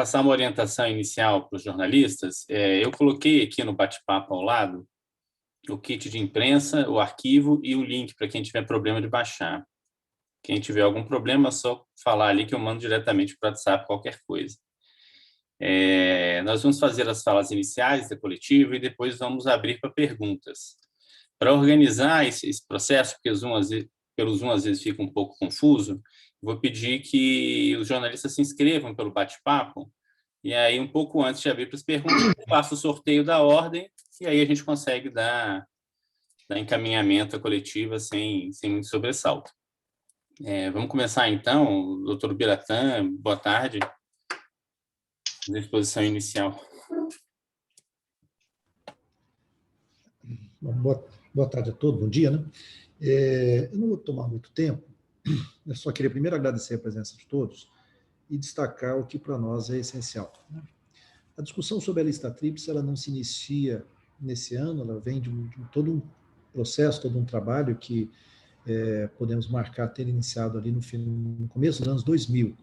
passar uma orientação inicial para os jornalistas. Eu coloquei aqui no bate-papo ao lado o kit de imprensa, o arquivo e o link para quem tiver problema de baixar. Quem tiver algum problema, é só falar ali que eu mando diretamente para o WhatsApp qualquer coisa. Nós vamos fazer as falas iniciais da coletiva e depois vamos abrir para perguntas. Para organizar esse processo, porque pelo Zoom às vezes fica um pouco confuso, vou pedir que os jornalistas se inscrevam pelo bate-papo e aí, um pouco antes de abrir para as perguntas, eu faço o sorteio da ordem e aí a gente consegue dar encaminhamento à coletiva sem muito sobressalto. Vamos começar, então. Doutor Biratã, boa tarde. A exposição inicial. Boa tarde a todos, bom dia, né? Eu não vou tomar muito tempo, eu só queria primeiro agradecer a presença de todos e destacar o que para nós é essencial. A discussão sobre a lista tríplice, ela não se inicia nesse ano, ela vem de todo um processo, todo um trabalho que podemos marcar ter iniciado ali no começo dos anos 2000.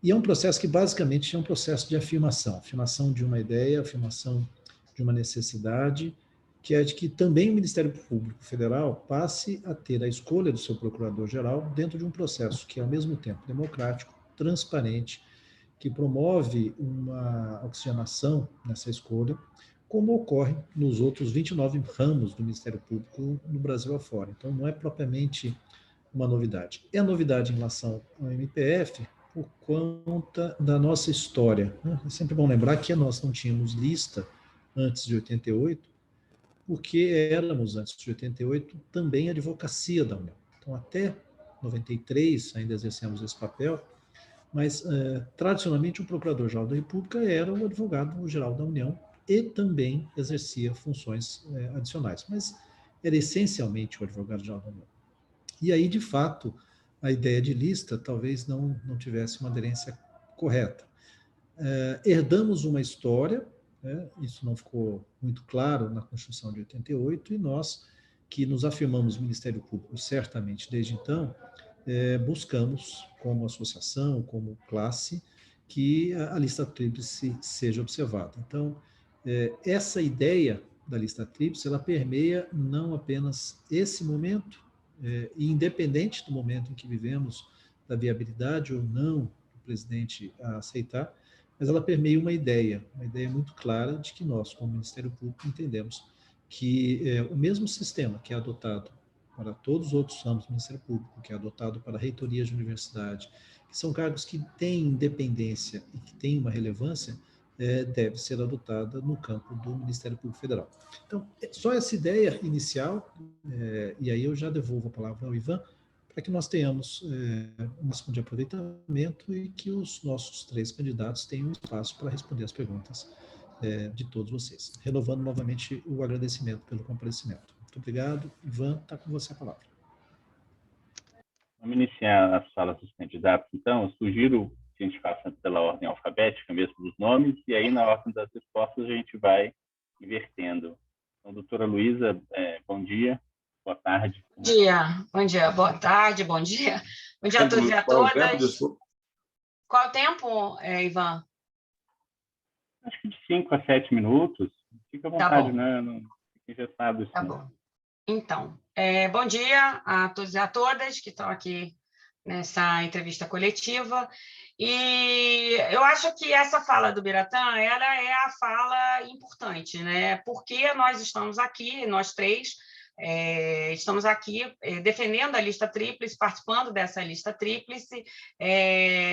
E é um processo que basicamente é um processo de afirmação de uma ideia, afirmação de uma necessidade, que é de que também o Ministério Público Federal passe a ter a escolha do seu procurador-geral dentro de um processo que é, ao mesmo tempo, democrático, transparente, que promove uma oxigenação nessa escolha, como ocorre nos outros 29 ramos do Ministério Público no Brasil afora. Então, não é propriamente uma novidade. É novidade em relação ao MPF por conta da nossa história. É sempre bom lembrar que nós não tínhamos lista antes de 88, porque éramos, antes de 88, também advocacia da União. Então, até 93, ainda exercemos esse papel, mas, tradicionalmente, o Procurador-Geral da República era o advogado-geral da União e também exercia funções adicionais, mas era essencialmente o advogado-geral da União. E aí, de fato, a ideia de lista talvez não tivesse uma aderência correta. Herdamos uma história, isso não ficou muito claro na Constituição de 88, e nós, que nos afirmamos Ministério Público certamente desde então, buscamos, como associação, como classe, que a lista tríplice seja observada. Então, essa ideia da lista tríplice, ela permeia não apenas esse momento, e independente do momento em que vivemos, da viabilidade ou não do presidente a aceitar, mas ela permeia uma ideia muito clara de que nós, como Ministério Público, entendemos que o mesmo sistema que é adotado para todos os outros ramos do Ministério Público, que é adotado para reitorias de universidade, que são cargos que têm independência e que têm uma relevância, deve ser adotada no campo do Ministério Público Federal. Então, só essa ideia inicial, e aí eu já devolvo a palavra ao Ivan, para que nós tenhamos um máximo de aproveitamento e que os nossos 3 candidatos tenham espaço para responder as perguntas de todos vocês. Renovando novamente o agradecimento pelo comparecimento. Muito obrigado. Ivan, está com você a palavra. Vamos iniciar as falas dos candidatos, então. Eu sugiro que a gente faça pela ordem alfabética mesmo dos nomes, e aí, na ordem das respostas, a gente vai invertendo. Então, doutora Luísa, bom dia, boa tarde. Bom dia, boa tarde, bom dia. Bom dia a todos e a todas. Qual o tempo, Ivan? Acho que de 5 a 7 minutos. Fica à vontade, né? Não fica engessado assim. Tá bom. Então, bom dia a todos e a todas que estão aqui nessa entrevista coletiva. E eu acho que essa fala do Biratã, ela é a fala importante, né? Porque nós estamos aqui, nós 3, estamos aqui defendendo a lista tríplice, participando dessa lista tríplice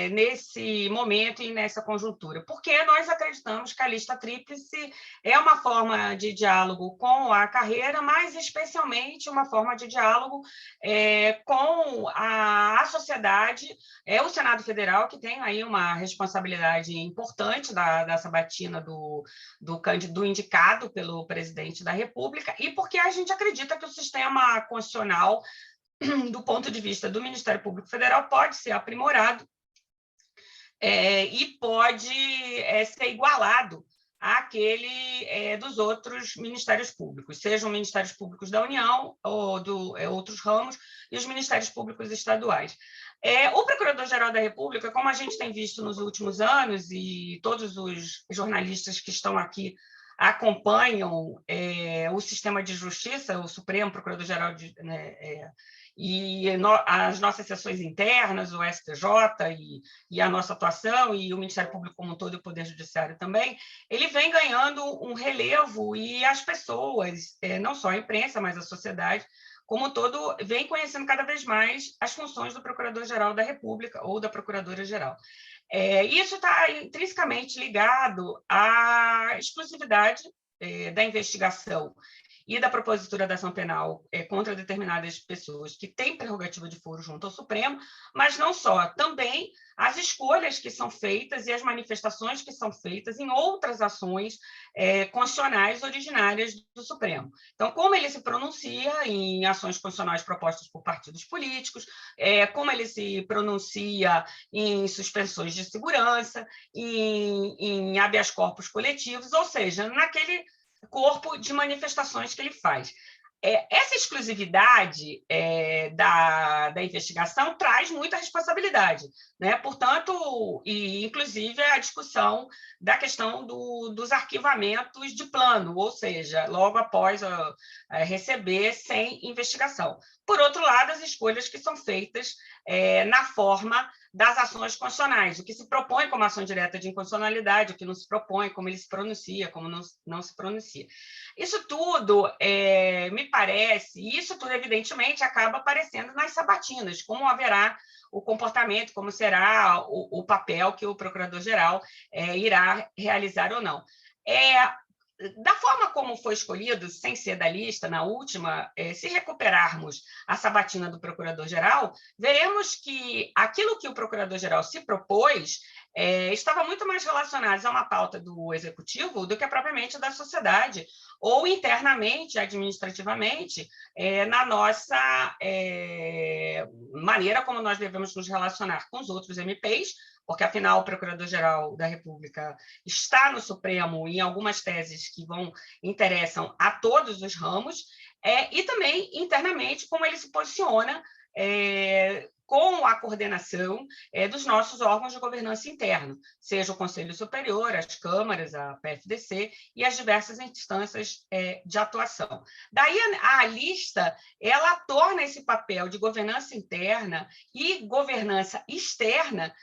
nesse momento e nessa conjuntura, porque nós acreditamos que a lista tríplice é uma forma de diálogo com a carreira, mas especialmente uma forma de diálogo com a sociedade, o Senado Federal, que tem aí uma responsabilidade importante da sabatina do indicado pelo presidente da República, e porque a gente acredita que o sistema constitucional, do ponto de vista do Ministério Público Federal, pode ser aprimorado e pode ser igualado àquele dos outros ministérios públicos, sejam ministérios públicos da União ou outros ramos, e os ministérios públicos estaduais. O Procurador-Geral da República, como a gente tem visto nos últimos anos, e todos os jornalistas que estão aqui acompanham o sistema de justiça, o Supremo Procurador-Geral, as nossas sessões internas, o STJ e a nossa atuação, e o Ministério Público como um todo e o Poder Judiciário também, ele vem ganhando um relevo, e as pessoas, não só a imprensa, mas a sociedade, como um todo, vem conhecendo cada vez mais as funções do Procurador-Geral da República ou da Procuradora-Geral. Isso está intrinsecamente ligado à exclusividade da investigação e da propositura da ação penal contra determinadas pessoas que têm prerrogativa de foro junto ao Supremo, mas não só, também as escolhas que são feitas e as manifestações que são feitas em outras ações constitucionais originárias do Supremo. Então, como ele se pronuncia em ações constitucionais propostas por partidos políticos, como ele se pronuncia em suspensões de segurança, em habeas corpus coletivos, ou seja, naquele corpo de manifestações que ele faz. Essa exclusividade da investigação traz muita responsabilidade, né? Portanto, e inclusive a discussão da questão dos arquivamentos de plano, ou seja, logo após receber sem investigação. Por outro lado, as escolhas que são feitas na forma das ações constitucionais, o que se propõe como ação direta de inconstitucionalidade, o que não se propõe, como ele se pronuncia, como não se pronuncia. Isso tudo, me parece, e isso tudo, evidentemente, acaba aparecendo nas sabatinas, como haverá o comportamento, como será o papel que o Procurador-Geral irá realizar ou não. Da forma como foi escolhido, sem ser da lista, na última, se recuperarmos a sabatina do Procurador-Geral, veremos que aquilo que o Procurador-Geral se propôs estava muito mais relacionado a uma pauta do Executivo do que propriamente da sociedade, ou internamente, administrativamente, na nossa maneira como nós devemos nos relacionar com os outros MPs, porque, afinal, o Procurador-Geral da República está no Supremo em algumas teses que interessam a todos os ramos, e também, internamente, como ele se posiciona com a coordenação dos nossos órgãos de governança interna, seja o Conselho Superior, as câmaras, a PFDC e as diversas instâncias de atuação. Daí, a lista, ela torna esse papel de governança interna e governança externa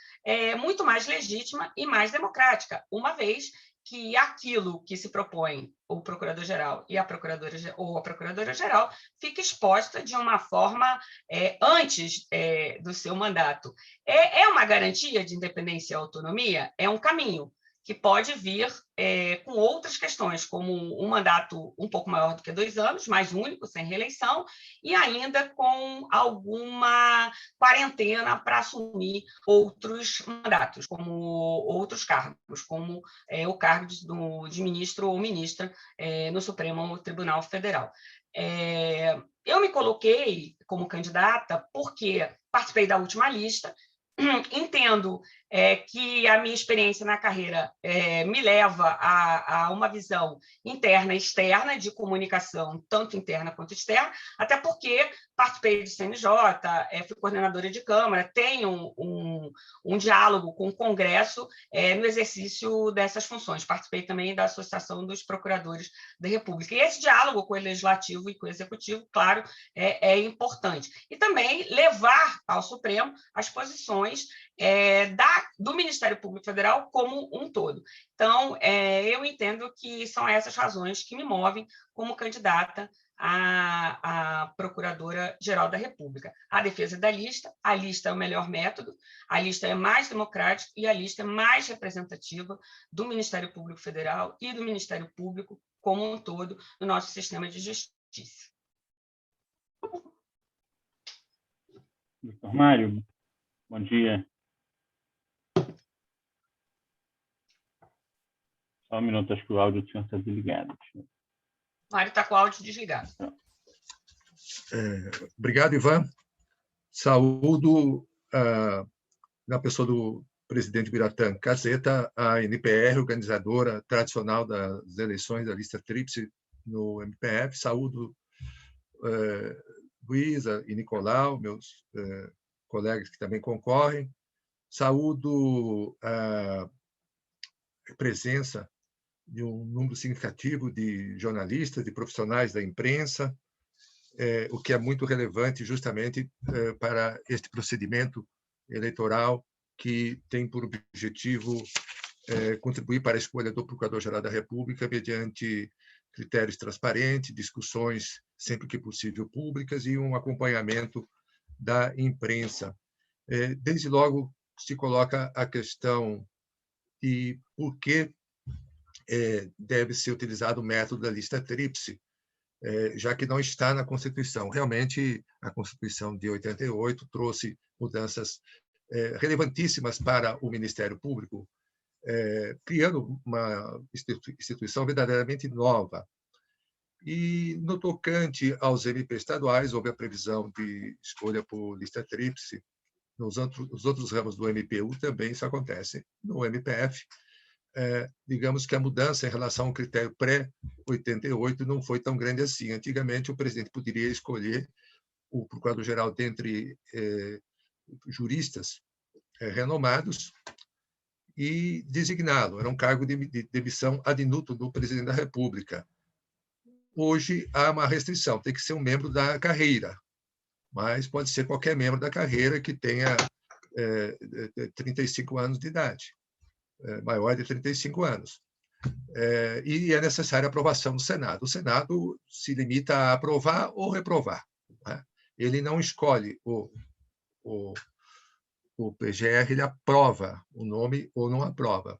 muito mais legítima e mais democrática, uma vez que aquilo que se propõe o Procurador-Geral e a Procuradora-Geral fica exposta de uma forma antes do seu mandato. É uma garantia de independência e autonomia? É um caminho que pode vir com outras questões, como um mandato um pouco maior do que 2 anos, mais único, sem reeleição, e ainda com alguma quarentena para assumir outros mandatos, como outros cargos, como o cargo de ministro ou ministra no Supremo Tribunal Federal. Eu me coloquei como candidata porque participei da última lista, entendo que a minha experiência na carreira me leva a uma visão interna e externa de comunicação, tanto interna quanto externa, até porque participei do CNJ, fui coordenadora de Câmara, tenho um diálogo com o Congresso no exercício dessas funções. Participei também da Associação dos Procuradores da República. E esse diálogo com o Legislativo e com o Executivo, claro, é importante. E também levar ao Supremo as posições do Ministério Público Federal como um todo. Então, eu entendo que são essas razões que me movem como candidata a Procuradora-Geral da República. A defesa da lista, a lista é o melhor método, a lista é mais democrática e a lista é mais representativa do Ministério Público Federal e do Ministério Público como um todo no nosso sistema de justiça. Doutor Mário, bom dia. Só um minuto, acho que o áudio do senhor está desligado. O Mário está com o áudio desligado. Obrigado, Ivan. Saúdo, na pessoa do presidente Biratã Caseta, a NPR, organizadora tradicional das eleições da lista tríplice no MPF. Saúdo Luísa e Nicolau, meus colegas que também concorrem. Saúdo a presença de um número significativo de jornalistas, de profissionais da imprensa, o que é muito relevante justamente para este procedimento eleitoral que tem por objetivo contribuir para a escolha do Procurador-Geral da República mediante critérios transparentes, discussões sempre que possível públicas e um acompanhamento da imprensa. Desde logo se coloca a questão de por que deve ser utilizado o método da lista tríplice, já que não está na Constituição. Realmente, a Constituição de 88 trouxe mudanças relevantíssimas para o Ministério Público, criando uma instituição verdadeiramente nova. E, no tocante aos MP estaduais, houve a previsão de escolha por lista tríplice. Nos outros ramos do MPU também isso acontece. No MPF, digamos que a mudança em relação ao critério pré-88 não foi tão grande assim. Antigamente, o presidente poderia escolher o procurador-geral dentre juristas renomados e designá-lo. Era um cargo de demissão ad nutum do presidente da República. Hoje, há uma restrição, tem que ser um membro da carreira, mas pode ser qualquer membro da carreira que tenha 35 anos de idade, maior de 35 anos. E é necessária a aprovação do Senado. O Senado se limita a aprovar ou reprovar, né? Ele não escolhe o PGR, ele aprova o nome ou não aprova.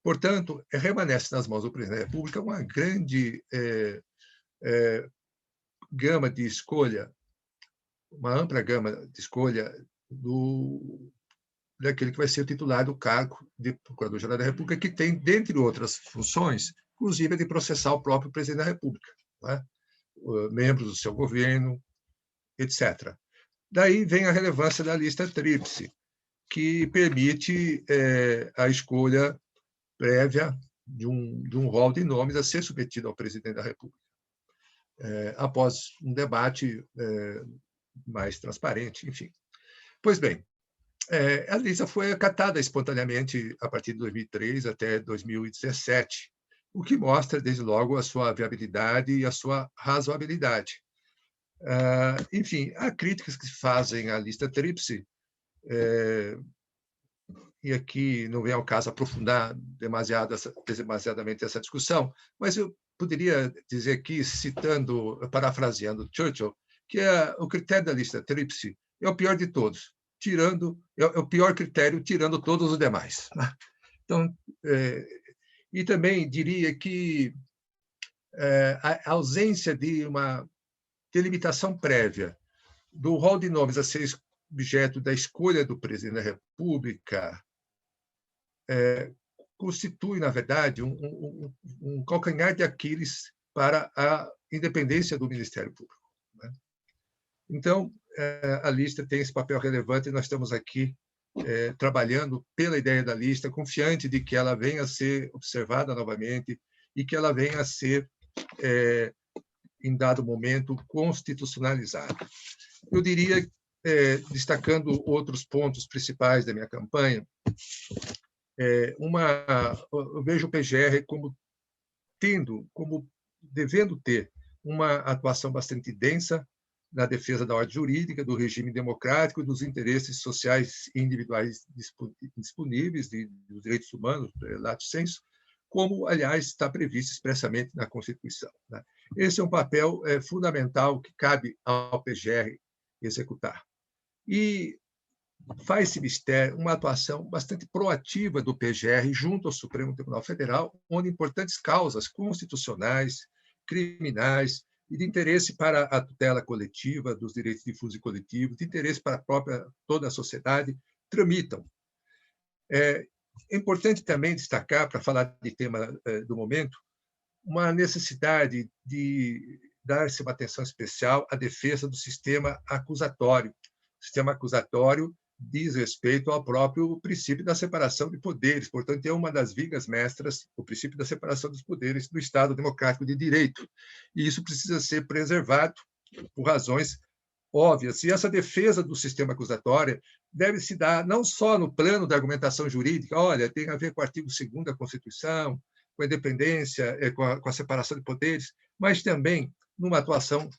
Portanto, remanesce nas mãos do presidente da República uma grande gama de escolha, uma ampla gama de escolha daquele que vai ser o titular do cargo de Procurador-Geral da República, que tem, dentre outras funções, inclusive a de processar o próprio presidente da República, né? Membros do seu governo, etc. Daí vem a relevância da lista tríplice, que permite a escolha prévia de um rol de nomes a ser submetido ao presidente da República, após um debate mais transparente, enfim. Pois bem, a lista foi acatada espontaneamente a partir de 2003 até 2017, o que mostra, desde logo, a sua viabilidade e a sua razoabilidade. Enfim, há críticas que se fazem à lista tríplice, e aqui não vem ao caso aprofundar demasiadamente essa discussão, mas eu poderia dizer aqui, parafraseando Churchill, que o critério da lista tríplice é o pior de todos, é o pior critério, tirando todos os demais. Então, e também diria que a ausência de uma delimitação prévia do rol de nomes a ser objeto da escolha do presidente da República constitui, na verdade, um calcanhar de Aquiles para a independência do Ministério Público, né? Então, a lista tem esse papel relevante e nós estamos aqui trabalhando pela ideia da lista, confiante de que ela venha a ser observada novamente e que ela venha a ser, em dado momento, constitucionalizada. Eu diria, destacando outros pontos principais da minha campanha, eu vejo o PGR como devendo ter uma atuação bastante densa na defesa da ordem jurídica, do regime democrático e dos interesses sociais e individuais disponíveis, dos direitos humanos, lato sensu, como, aliás, está previsto expressamente na Constituição, né? Esse é um papel fundamental que cabe ao PGR executar. E faz-se mistério uma atuação bastante proativa do PGR junto ao Supremo Tribunal Federal, onde importantes causas constitucionais, criminais e de interesse para a tutela coletiva dos direitos difusos e coletivos, de interesse para toda a sociedade, tramitam. É importante também destacar, para falar de tema do momento, uma necessidade de dar-se uma atenção especial à defesa do sistema acusatório. O sistema acusatório diz respeito ao próprio princípio da separação de poderes, portanto, é uma das vigas mestras, o princípio da separação dos poderes do Estado Democrático de Direito. E isso precisa ser preservado por razões óbvias, e essa defesa do sistema acusatório deve se dar não só no plano da argumentação jurídica, olha, tem a ver com o artigo 2º da Constituição, com a independência, com a separação de poderes, mas também numa atuação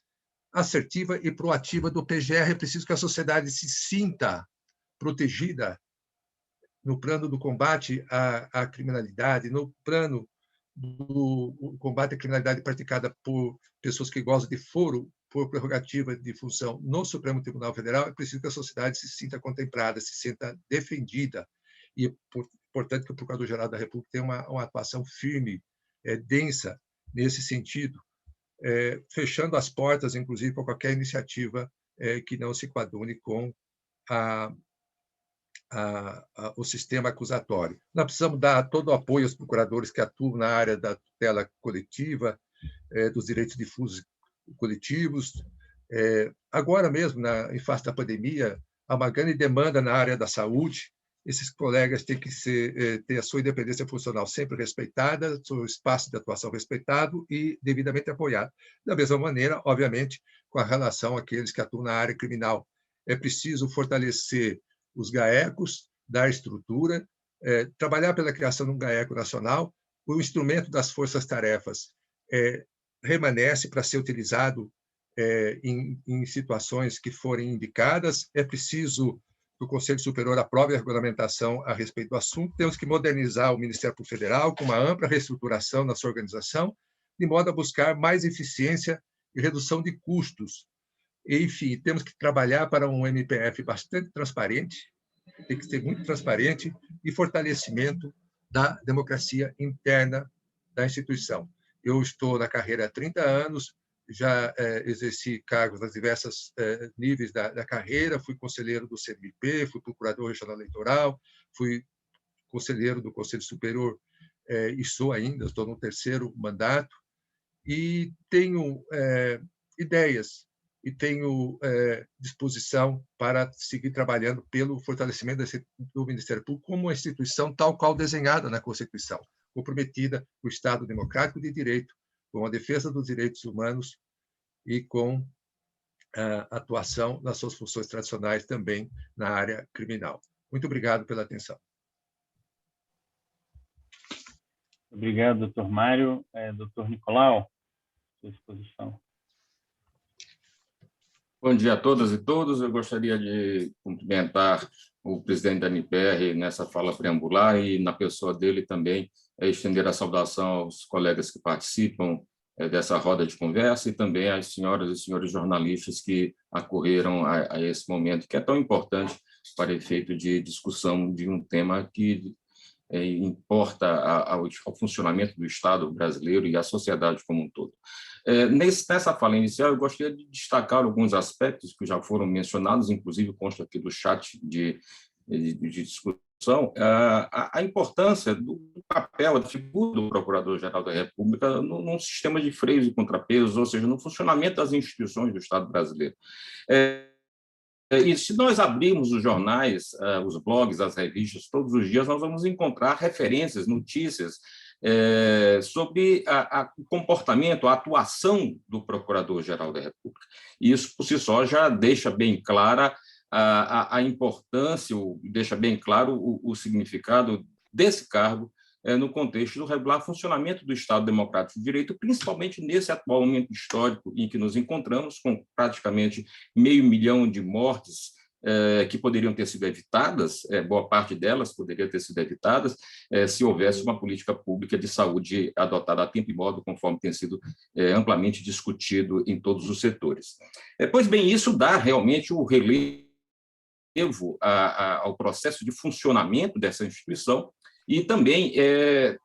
assertiva e proativa do PGR. É preciso que a sociedade se sinta protegida no plano do combate à criminalidade, no plano do combate à criminalidade praticada por pessoas que gozam de foro por prerrogativa de função no Supremo Tribunal Federal. É preciso que a sociedade se sinta contemplada, se sinta defendida, e, portanto, que o Procurador-Geral da República tenha uma atuação firme, densa, nesse sentido, fechando as portas, inclusive, para qualquer iniciativa que não se coadune com o sistema acusatório. Nós precisamos dar todo o apoio aos procuradores que atuam na área da tutela coletiva, dos direitos difusos coletivos. Agora mesmo, em face da pandemia, há uma grande demanda na área da saúde. Esses colegas têm que ter a sua independência funcional sempre respeitada, seu espaço de atuação respeitado e devidamente apoiado. Da mesma maneira, obviamente, com a relação àqueles que atuam na área criminal. É preciso fortalecer os GAECos, dar estrutura, trabalhar pela criação de um GAECO nacional. O instrumento das forças-tarefas permanece para ser utilizado em situações que forem indicadas. É preciso que o Conselho Superior aprove a regulamentação a respeito do assunto. Temos que modernizar o Ministério Público Federal com uma ampla reestruturação na sua organização, de modo a buscar mais eficiência e redução de custos. Enfim, temos que trabalhar para um MPF bastante transparente, tem que ser muito transparente, e fortalecimento da democracia interna da instituição. Eu estou na carreira há 30 anos, já exerci cargos nos diversos níveis da carreira, fui conselheiro do CNMP, fui procurador regional eleitoral, fui conselheiro do Conselho Superior e sou ainda, estou no 3º mandato, e tenho ideias e tenho disposição para seguir trabalhando pelo fortalecimento do Ministério Público como uma instituição tal qual desenhada na Constituição, comprometida com o Estado democrático de direito, com a defesa dos direitos humanos e com a atuação nas suas funções tradicionais também na área criminal. Muito obrigado pela atenção. Obrigado, doutor Mário. Doutor Nicolau, à sua disposição. Bom dia a todas e todos. Eu gostaria de cumprimentar o presidente da NPR nessa fala preambular e, na pessoa dele, também estender a saudação aos colegas que participam dessa roda de conversa e também às senhoras e senhores jornalistas que acorreram a esse momento, que é tão importante para efeito de discussão de um tema que importa ao funcionamento do Estado brasileiro e à sociedade como um todo. Nessa fala inicial, eu gostaria de destacar alguns aspectos que já foram mencionados, inclusive consta aqui do chat de discussão, a importância do papel, da figura do Procurador-Geral da República num sistema de freios e contrapesos, ou seja, no funcionamento das instituições do Estado brasileiro. E se nós abrirmos os jornais, os blogs, as revistas, todos os dias, nós vamos encontrar referências, notícias sobre o comportamento, a atuação do Procurador-Geral da República. E isso, por si só, já deixa bem clara a importância, deixa bem claro o significado desse cargo no contexto do regular funcionamento do Estado Democrático de Direito, principalmente nesse atual momento histórico em que nos encontramos, com praticamente 500 mil de mortes que poderiam ter sido evitadas, boa parte delas poderiam ter sido evitadas, se houvesse uma política pública de saúde adotada a tempo e modo, conforme tem sido amplamente discutido em todos os setores. Pois bem, isso dá realmente o relevo ao processo de funcionamento dessa instituição e também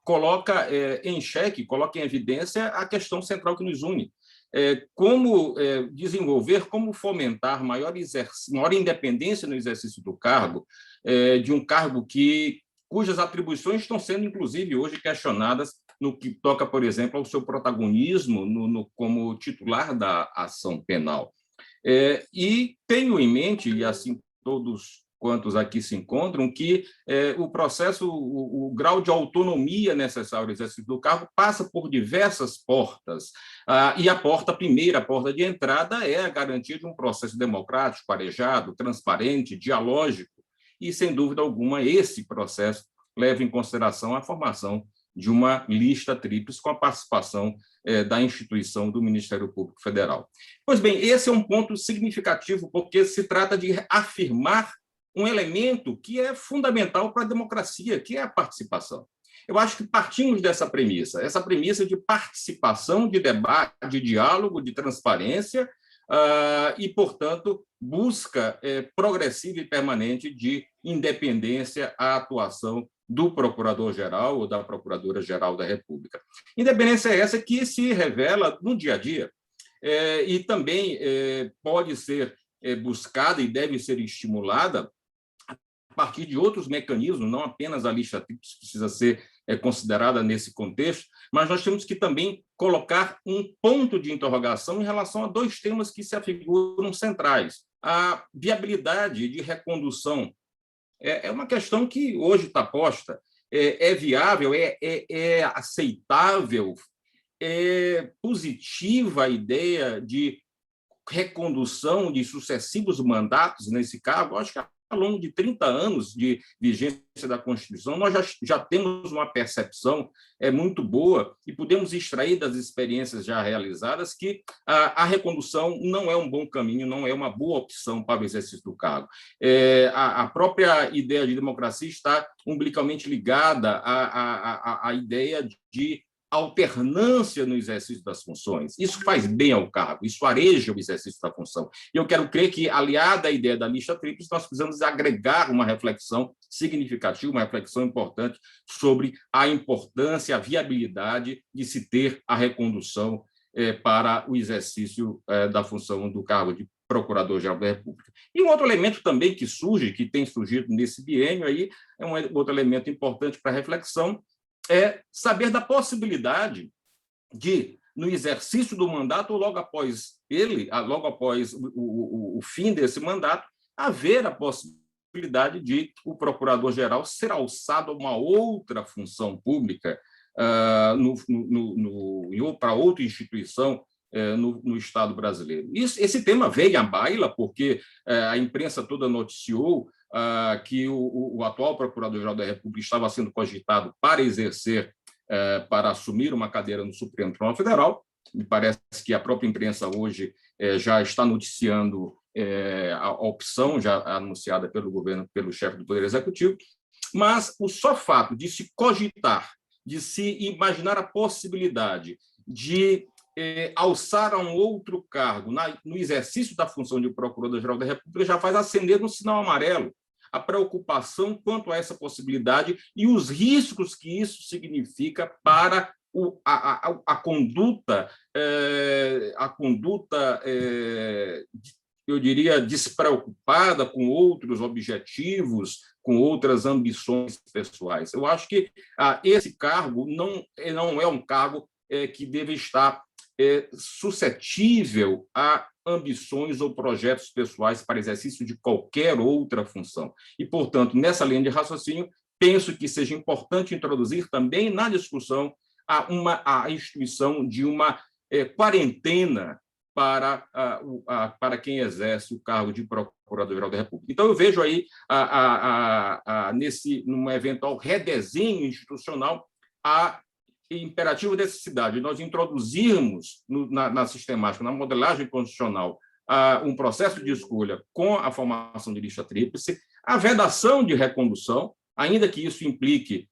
coloca em xeque, coloca em evidência a questão central que nos une. Como desenvolver, como fomentar maior independência no exercício do cargo, de um cargo cujas atribuições estão sendo, inclusive, hoje questionadas no que toca, por exemplo, ao seu protagonismo como titular da ação penal. E tenho em mente, e assim todos quantos aqui se encontram, que o processo, o grau de autonomia necessário ao exercício do cargo passa por diversas portas. E a primeira porta de entrada é a garantia de um processo democrático, arejado, transparente, dialógico, e, sem dúvida alguma, esse processo leva em consideração a formação de uma lista tríplice com a participação da instituição do Ministério Público Federal. Pois bem, esse é um ponto significativo, porque se trata de afirmar um elemento que é fundamental para a democracia, que é a participação. Eu acho que partimos dessa premissa, essa premissa de participação, de debate, de diálogo, de transparência, e, portanto, busca progressiva e permanente de independência à atuação do Procurador-Geral ou da Procuradora-Geral da República. Independência essa que se revela no dia a dia e também pode ser buscada e deve ser estimulada a partir de outros mecanismos, não apenas a lista tríplice precisa ser considerada nesse contexto, mas nós temos que também colocar um ponto de interrogação em relação a dois temas que se afiguram centrais. A viabilidade de recondução é uma questão que hoje está posta. É viável, é aceitável, é positiva a ideia de recondução de sucessivos mandatos nesse cargo? Acho que ao longo de 30 anos de vigência da Constituição, nós já temos uma percepção muito boa e podemos extrair das experiências já realizadas que a recondução não é um bom caminho, não é uma boa opção para o exercício do cargo. A própria ideia de democracia está umbilicalmente ligada à ideia de alternância no exercício das funções. Isso faz bem ao cargo, isso areja o exercício da função. E eu quero crer que, aliada à ideia da lista tríplice, nós precisamos agregar uma reflexão significativa, uma reflexão importante sobre a importância, a viabilidade de se ter a recondução para o exercício da função do cargo de Procurador-Geral da República. E um outro elemento também que surge, que tem surgido nesse biênio, aí, é um outro elemento importante para a reflexão, é saber da possibilidade de, no exercício do mandato, ou logo após o fim desse mandato, haver a possibilidade de o procurador-geral ser alçado a uma outra função pública para outra instituição no Estado brasileiro. Esse tema veio à baila porque a imprensa toda noticiou que o atual Procurador-Geral da República estava sendo cogitado para exercer, para assumir uma cadeira no Supremo Tribunal Federal. Me parece que a própria imprensa hoje já está noticiando a opção já anunciada pelo governo, pelo chefe do Poder Executivo, mas o só fato de se cogitar, de se imaginar a possibilidade de alçar a um outro cargo no exercício da função de Procurador-Geral da República já faz acender um sinal amarelo a preocupação quanto a essa possibilidade e os riscos que isso significa para a conduta, eu diria, despreocupada com outros objetivos, com outras ambições pessoais. Eu acho que esse cargo não é um cargo que deve estar suscetível a ambições ou projetos pessoais para exercício de qualquer outra função. E, portanto, nessa linha de raciocínio, penso que seja importante introduzir também na discussão a instituição de uma quarentena para quem exerce o cargo de Procurador-Geral da República. Então, eu vejo aí, num eventual redesenho institucional, a imperativo necessidade de nós introduzirmos na sistemática, na modelagem constitucional, um processo de escolha com a formação de lista tríplice, a vedação de recondução, ainda que isso implique,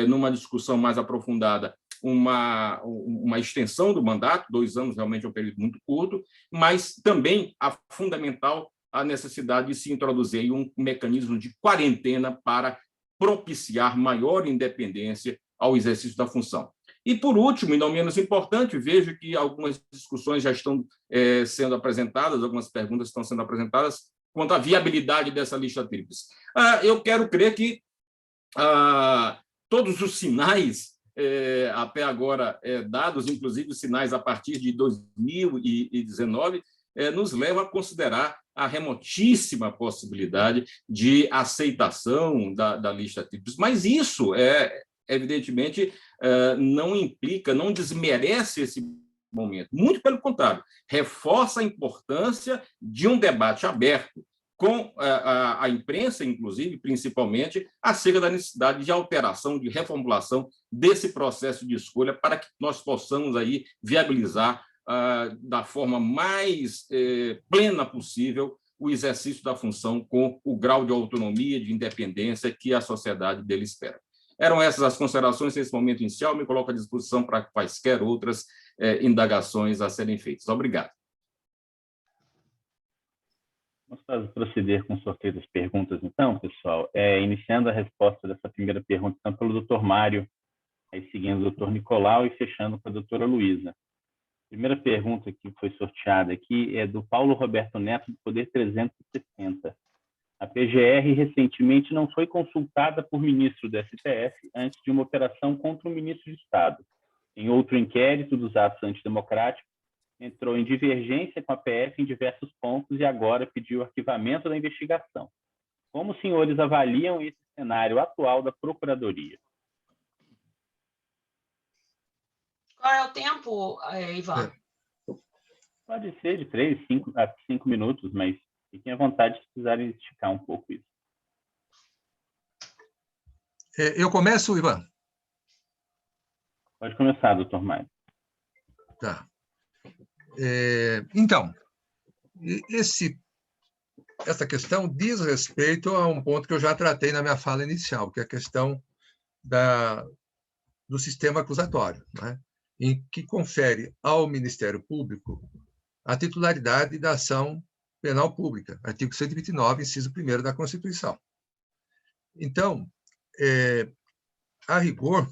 numa discussão mais aprofundada, uma extensão do mandato, 2 anos realmente é um período muito curto, mas também fundamental a necessidade de se introduzir um mecanismo de quarentena para propiciar maior independência ao exercício da função. E, por último, e não menos importante, vejo que algumas discussões já estão sendo apresentadas, algumas perguntas estão sendo apresentadas quanto à viabilidade dessa lista tríplice. Eu quero crer que todos os sinais até agora dados, inclusive os sinais a partir de 2019, nos levam a considerar a remotíssima possibilidade de aceitação da lista tríplice. Mas isso, evidentemente, não implica, não desmerece esse momento. Muito pelo contrário, reforça a importância de um debate aberto com a imprensa, inclusive, principalmente, acerca da necessidade de alteração, de reformulação desse processo de escolha para que nós possamos aí viabilizar da forma mais plena possível o exercício da função com o grau de autonomia, de independência que a sociedade dele espera. Eram essas as considerações nesse momento inicial, me coloco à disposição para quaisquer outras indagações a serem feitas. Obrigado. Vamos proceder com o sorteio das perguntas, então, pessoal. Iniciando a resposta dessa primeira pergunta, então, pelo Dr. Mário, aí seguindo o Dr. Nicolau e fechando com a doutora Luísa. A primeira pergunta que foi sorteada aqui é do Paulo Roberto Neto, do Poder 360. A PGR recentemente não foi consultada por ministro do STF antes de uma operação contra o ministro de Estado. Em outro inquérito dos atos antidemocráticos, entrou em divergência com a PF em diversos pontos e agora pediu o arquivamento da investigação. Como os senhores avaliam esse cenário atual da Procuradoria? Qual é o tempo, Ivan? Pode ser de 3 a 5 minutos, mas fiquem à vontade se precisarem esticar um pouco isso. Eu começo, Ivan? Pode começar, doutor Mário. Tá. Então, essa questão diz respeito a um ponto que eu já tratei na minha fala inicial, que é a questão do sistema acusatório, né? Em que confere ao Ministério Público a titularidade da ação penal pública, artigo 129, inciso 1º da Constituição. Então, a rigor,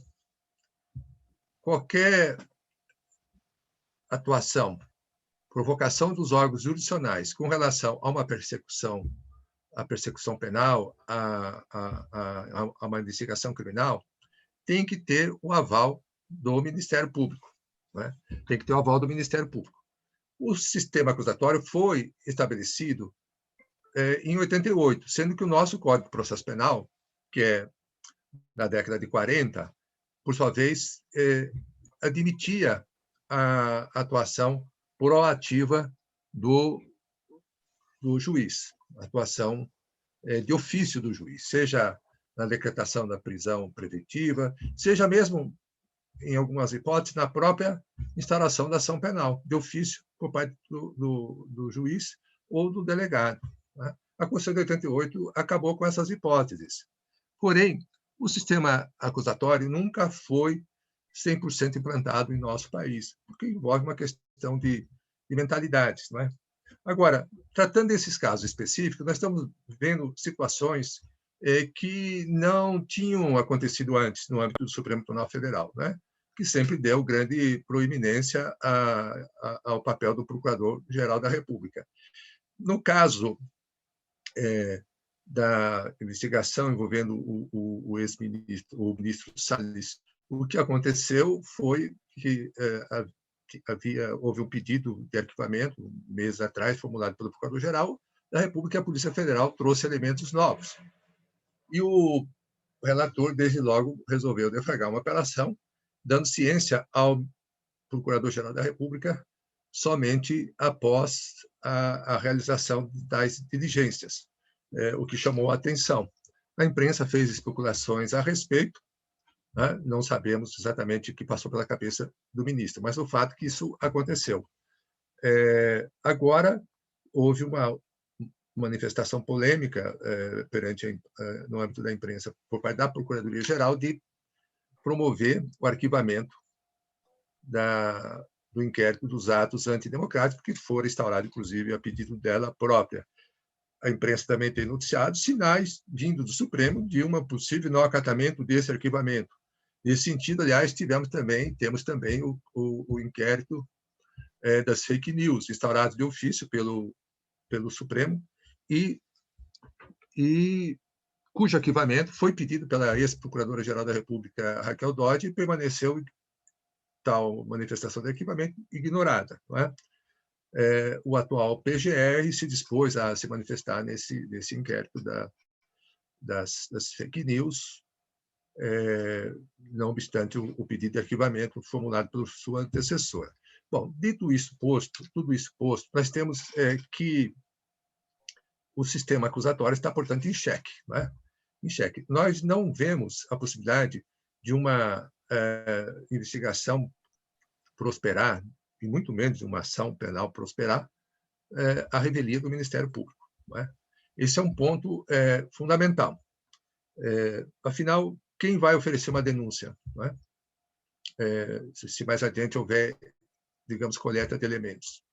qualquer atuação, provocação dos órgãos jurisdicionais com relação a uma persecução, a persecução penal, a uma investigação criminal, tem que ter o aval do Ministério Público, né? Tem que ter o aval do Ministério Público. O sistema acusatório foi estabelecido em 88, sendo que o nosso Código de Processo Penal, que é da década de 40, por sua vez, admitia a atuação proativa do juiz, a atuação de ofício do juiz, seja na decretação da prisão preventiva, seja mesmo, em algumas hipóteses, na própria instauração da ação penal, de ofício por parte do juiz ou do delegado, né? A Constituição de 88 acabou com essas hipóteses. Porém, o sistema acusatório nunca foi 100% implantado em nosso país, porque envolve uma questão de mentalidades, não é? Agora, tratando desses casos específicos, nós estamos vendo situações que não tinham acontecido antes no âmbito do Supremo Tribunal Federal, né? Que sempre deu grande proeminência ao papel do Procurador-Geral da República. No caso da investigação envolvendo o ex-ministro, o ministro Salles, o que aconteceu foi que houve um pedido de arquivamento, meses atrás, formulado pelo Procurador-Geral da República, e a Polícia Federal trouxe elementos novos. E o relator, desde logo, resolveu deflagrar uma apelação, dando ciência ao Procurador-Geral da República somente após a realização das diligências, o que chamou a atenção. A imprensa fez especulações a respeito, né? Não sabemos exatamente o que passou pela cabeça do ministro, mas o fato é que isso aconteceu. Agora, houve uma manifestação polêmica no âmbito da imprensa por parte da Procuradoria-Geral de promover o arquivamento do inquérito dos atos antidemocráticos, que foram instaurados, inclusive, a pedido dela própria. A imprensa também tem noticiado sinais vindos do Supremo de um possível não acatamento desse arquivamento. Nesse sentido, aliás, temos também o inquérito das fake news, instaurado de ofício pelo Supremo, e cujo arquivamento foi pedido pela ex-procuradora-geral da República, Raquel Dodge, e permaneceu tal manifestação de arquivamento ignorada, não é? o atual PGR se dispôs a se manifestar nesse inquérito das fake news, não obstante o pedido de arquivamento formulado por sua antecessora. Bom, dito isso posto, tudo isso posto, nós temos que o sistema acusatório está, portanto, em xeque, não é? Em xeque. Nós não vemos a possibilidade de uma investigação prosperar, e muito menos de uma ação penal prosperar, à revelia do Ministério Público. Não é? Esse é um ponto fundamental. Afinal, quem vai oferecer uma denúncia? Não é? Se mais adiante houver, digamos, coleta de elementos.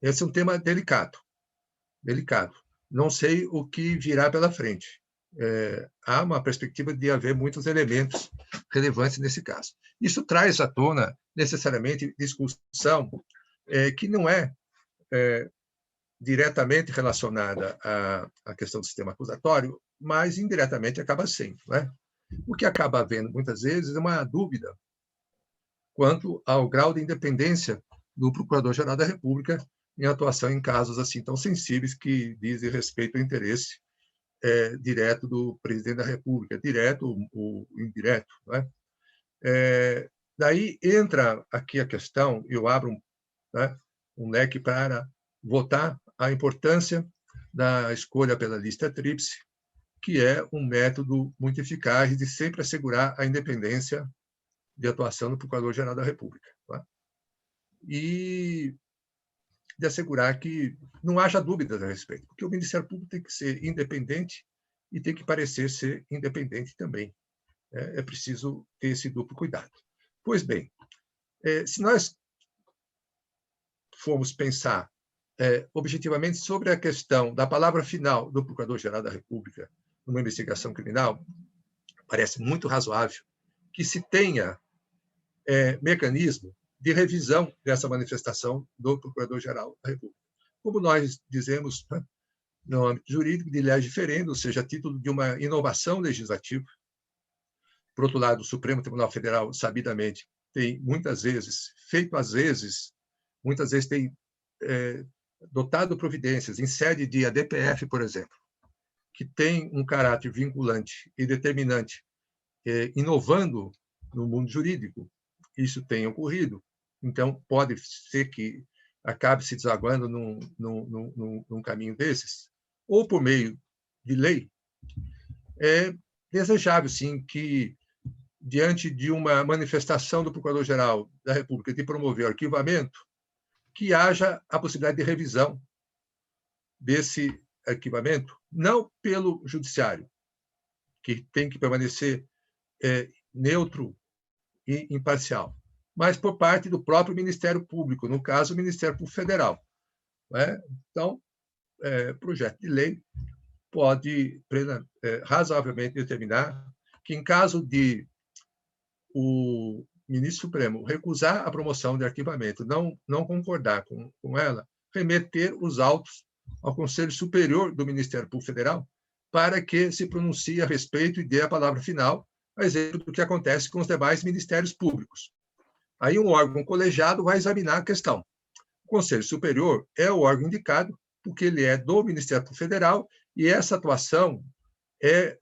Esse é um tema delicado. Não sei o que virá pela frente. Há uma perspectiva de haver muitos elementos relevantes nesse caso. Isso traz à tona, necessariamente, discussão que não é diretamente relacionada à questão do sistema acusatório, mas indiretamente acaba sendo. Não é? O que acaba havendo, muitas vezes, é uma dúvida quanto ao grau de independência do Procurador-Geral da República em atuação em casos assim tão sensíveis que dizem respeito ao interesse direto do Presidente da República, direto ou indireto. Não é? Daí entra aqui a questão, eu abro um leque para votar a importância da escolha pela lista tríplice, que é um método muito eficaz de sempre assegurar a independência de atuação do Procurador-Geral da República. Não é? E de assegurar que não haja dúvidas a respeito, porque o Ministério Público tem que ser independente e tem que parecer ser independente também. É preciso ter esse duplo cuidado. Pois bem, se nós formos pensar objetivamente sobre a questão da palavra final do Procurador-Geral da República numa investigação criminal, parece muito razoável que se tenha mecanismo de revisão dessa manifestação do Procurador-Geral da República. Como nós dizemos no âmbito jurídico, de lege ferenda, ou seja, a título de uma inovação legislativa. Por outro lado, o Supremo Tribunal Federal, sabidamente, tem muitas vezes tem dotado providências em sede de ADPF, por exemplo, que tem um caráter vinculante e determinante, inovando no mundo jurídico. Isso tem ocorrido. Então, pode ser que acabe se desaguando num caminho desses. Ou por meio de lei, é desejável, sim, que, diante de uma manifestação do Procurador-Geral da República de promover o arquivamento, que haja a possibilidade de revisão desse arquivamento, não pelo Judiciário, que tem que permanecer neutro e imparcial, mas por parte do próprio Ministério Público, no caso, o Ministério Público Federal. Então, projeto de lei pode razoavelmente determinar que, em caso de o ministro Supremo recusar a promoção de arquivamento, não concordar com ela, remeter os autos ao Conselho Superior do Ministério Público Federal para que se pronuncie a respeito e dê a palavra final, a exemplo do que acontece com os demais ministérios públicos. Aí um órgão colegiado vai examinar a questão. O Conselho Superior é o órgão indicado, porque ele é do Ministério Público Federal, e essa atuação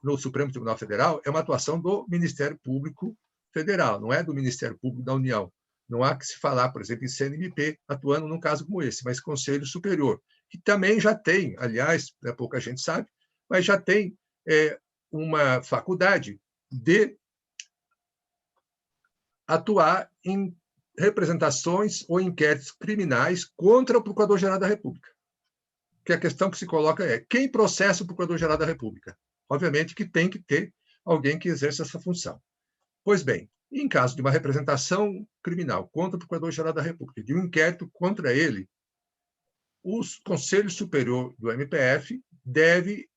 no Supremo Tribunal Federal é uma atuação do Ministério Público Federal, não é do Ministério Público da União. Não há que se falar, por exemplo, em CNMP atuando num caso como esse, mas Conselho Superior, que também já tem, aliás, pouca gente sabe, mas já tem uma faculdade de atuar em representações ou inquéritos criminais contra o Procurador-Geral da República. Que a questão que se coloca é: quem processa o Procurador-Geral da República? Obviamente que tem que ter alguém que exerça essa função. Pois bem, em caso de uma representação criminal contra o Procurador-Geral da República, de um inquérito contra ele, o Conselho Superior do MPF deve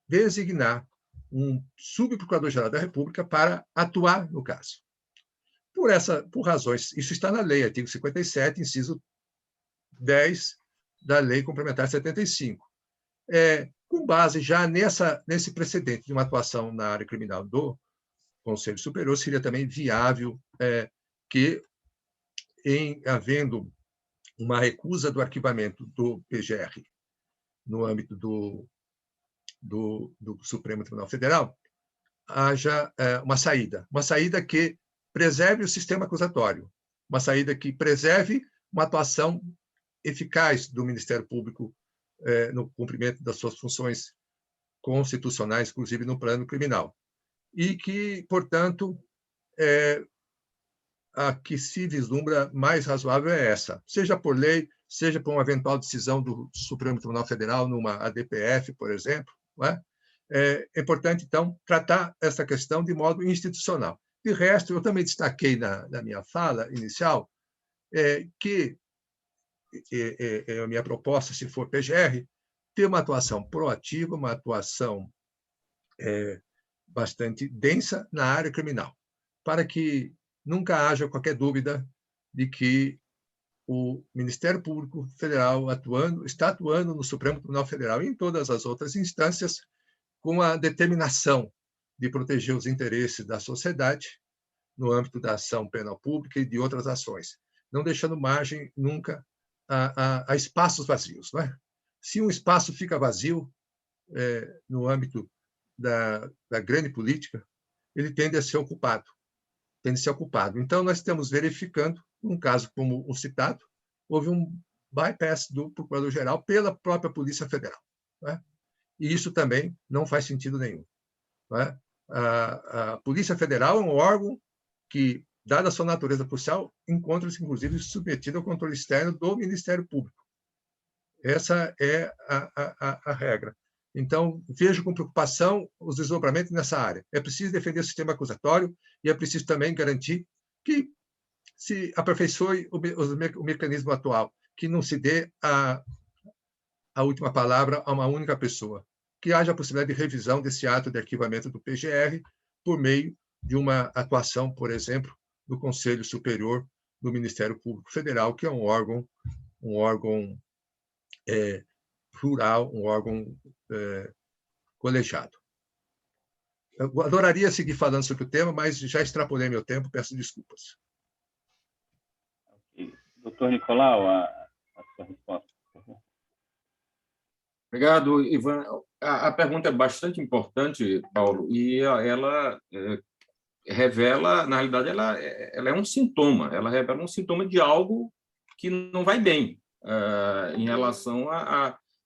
designar um subprocurador-geral da República para atuar no caso. Por razões, isso está na lei, artigo 57, inciso 10 da Lei Complementar 75. Com base já nesse precedente de uma atuação na área criminal do Conselho Superior, seria também viável que, havendo uma recusa do arquivamento do PGR no âmbito do Supremo Tribunal Federal, haja uma saída que preserve o sistema acusatório, uma saída que preserve uma atuação eficaz do Ministério Público no cumprimento das suas funções constitucionais, inclusive no plano criminal. E que, portanto, a que se vislumbra mais razoável é essa, seja por lei, seja por uma eventual decisão do Supremo Tribunal Federal, numa ADPF, por exemplo. Não é? É importante, então, tratar essa questão de modo institucional. De resto, eu também destaquei na minha fala inicial que a minha proposta, se for PGR, ter uma atuação proativa, uma atuação bastante densa na área criminal, para que nunca haja qualquer dúvida de que o Ministério Público Federal está atuando no Supremo Tribunal Federal e em todas as outras instâncias com a determinação de proteger os interesses da sociedade no âmbito da ação penal pública e de outras ações, não deixando margem nunca a espaços vazios. Não é? Se um espaço fica vazio no âmbito da grande política, ele tende a ser ocupado. Então, nós estamos verificando, num caso como o citado, houve um bypass do Procurador-Geral pela própria Polícia Federal. Não é? E isso também não faz sentido nenhum. Não é? A Polícia Federal é um órgão que, dada a sua natureza policial, encontra-se, inclusive, submetido ao controle externo do Ministério Público. Essa é a regra. Então, vejo com preocupação os desdobramentos nessa área. É preciso defender o sistema acusatório e é preciso também garantir que se aperfeiçoe o mecanismo atual, que não se dê a última palavra a uma única pessoa, que haja a possibilidade de revisão desse ato de arquivamento do PGR por meio de uma atuação, por exemplo, do Conselho Superior do Ministério Público Federal, que é um órgão plural, um órgão colegiado. Eu adoraria seguir falando sobre o tema, mas já extrapolei meu tempo, peço desculpas. Doutor Nicolau, a sua resposta, por favor. Obrigado, Ivan. A pergunta é bastante importante, Paulo, e ela revela, na realidade, ela é um sintoma, ela revela um sintoma de algo que não vai bem em relação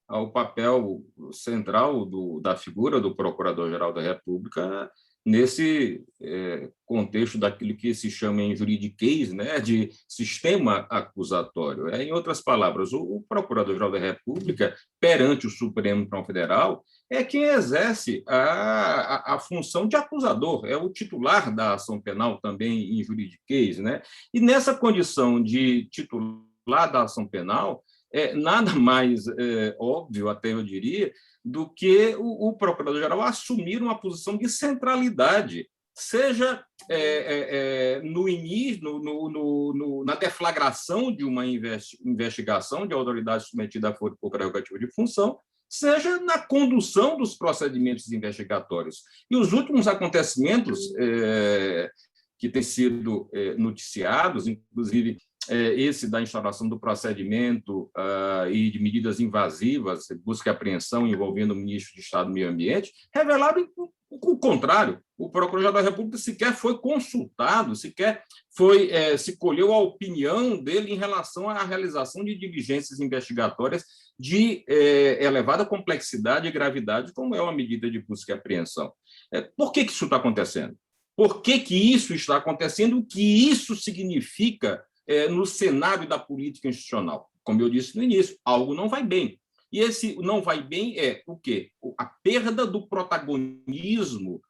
ao papel central da figura do Procurador-Geral da República nesse contexto daquilo que se chama em juridiquês, né, de sistema acusatório. Em outras palavras, o Procurador-Geral da República, perante o Supremo Tribunal Federal, é quem exerce a função de acusador, é o titular da ação penal também em juridiquês, né? E nessa condição de titular da ação penal, nada mais óbvio, até eu diria, do que o Procurador-Geral assumir uma posição de centralidade, seja no início, na deflagração de uma investigação de autoridade submetida à força por prerrogativa de função, seja na condução dos procedimentos investigatórios. E os últimos acontecimentos que têm sido noticiados, inclusive esse da instauração do procedimento e de medidas invasivas, busca e apreensão envolvendo o ministro de Estado do Meio Ambiente, revelaram o contrário. O Procurador da República sequer foi consultado, sequer se colheu a opinião dele em relação à realização de diligências investigatórias de elevada complexidade e gravidade, como é uma medida de busca e apreensão. Por que isso está acontecendo? Por que isso está acontecendo? O que isso significa no cenário da política institucional? Como eu disse no início, algo não vai bem. E esse não vai bem é o quê? A perda do protagonismo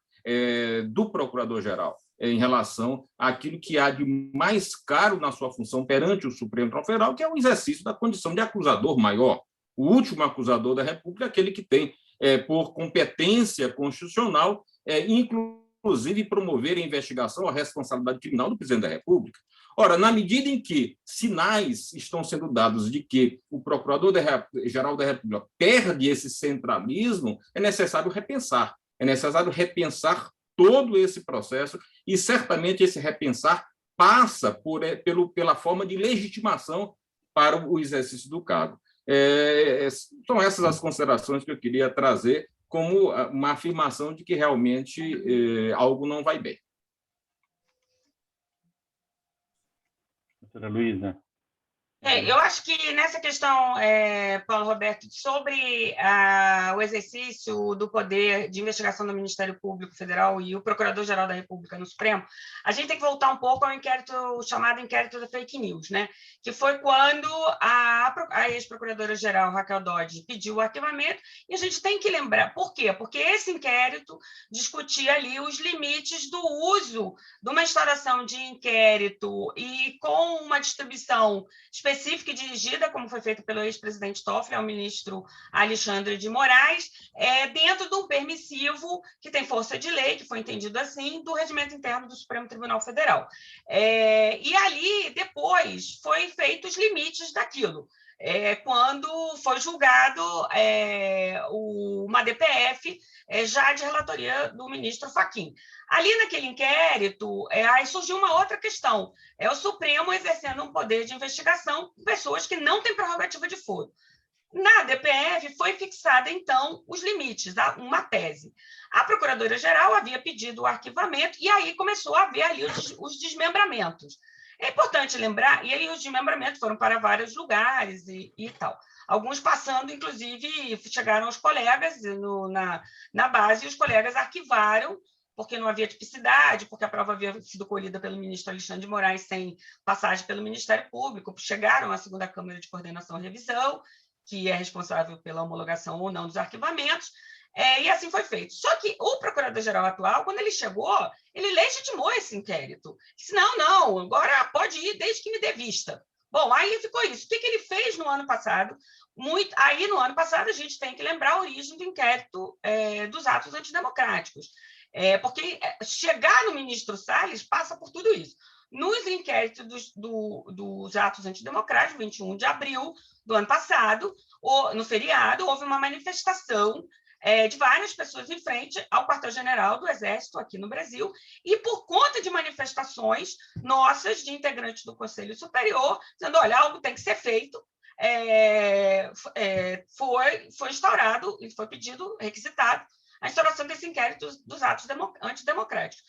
do Procurador-Geral em relação àquilo que há de mais caro na sua função perante o Supremo Tribunal Federal, que é o exercício da condição de acusador maior. O último acusador da República é aquele que tem, por competência constitucional, inclusive promover a investigação, a responsabilidade criminal do presidente da República. Ora, na medida em que sinais estão sendo dados de que o Procurador-Geral da República perde esse centralismo, é necessário repensar. É necessário repensar todo esse processo e, certamente, esse repensar passa pela forma de legitimação para o exercício do cargo. São essas as considerações que eu queria trazer como uma afirmação de que realmente algo não vai bem. Doutora Luísa. Eu acho que nessa questão, Paulo Roberto, sobre o exercício do poder de investigação do Ministério Público Federal e o Procurador-Geral da República no Supremo, a gente tem que voltar um pouco ao inquérito chamado inquérito da fake news, né? Que foi quando a ex-procuradora-geral Raquel Dodge pediu o arquivamento, e a gente tem que lembrar, por quê? Porque esse inquérito discutia ali os limites do uso de uma instauração de inquérito e com uma distribuição específica e dirigida, como foi feito pelo ex-presidente Toffoli ao ministro Alexandre de Moraes, dentro do permissivo que tem força de lei, que foi entendido assim, do regimento interno do Supremo Tribunal Federal. E ali, depois, foi feitos os limites daquilo. Quando foi julgado uma DPF já de relatoria do ministro Fachin. Ali naquele inquérito, aí surgiu uma outra questão, o Supremo exercendo um poder de investigação com pessoas que não têm prerrogativa de foro. Na DPF foi fixada, então, os limites, uma tese. A Procuradora-Geral havia pedido o arquivamento e aí começou a haver ali os desmembramentos. É importante lembrar, e aí os desmembramentos foram para vários lugares e tal. Alguns passando, inclusive, chegaram aos colegas na base, e os colegas arquivaram, porque não havia tipicidade, porque a prova havia sido colhida pelo ministro Alexandre de Moraes sem passagem pelo Ministério Público, chegaram à segunda Câmara de Coordenação e Revisão, que é responsável pela homologação ou não dos arquivamentos, e assim foi feito. Só que o procurador-geral atual, quando ele chegou, ele legitimou esse inquérito. Disse, não, agora pode ir desde que me dê vista. Bom, aí ficou isso. O que ele fez no ano passado? Aí, no ano passado, a gente tem que lembrar a origem do inquérito dos atos antidemocráticos. Porque chegar no ministro Salles passa por tudo isso. Nos inquéritos dos atos antidemocráticos, 21 de abril do ano passado, no feriado, houve uma manifestação de várias pessoas em frente ao quartel-general do Exército aqui no Brasil, e por conta de manifestações nossas, de integrantes do Conselho Superior, dizendo, olha, algo tem que ser feito, foi instaurado e foi pedido, requisitado, a instauração desse inquérito dos atos antidemocráticos,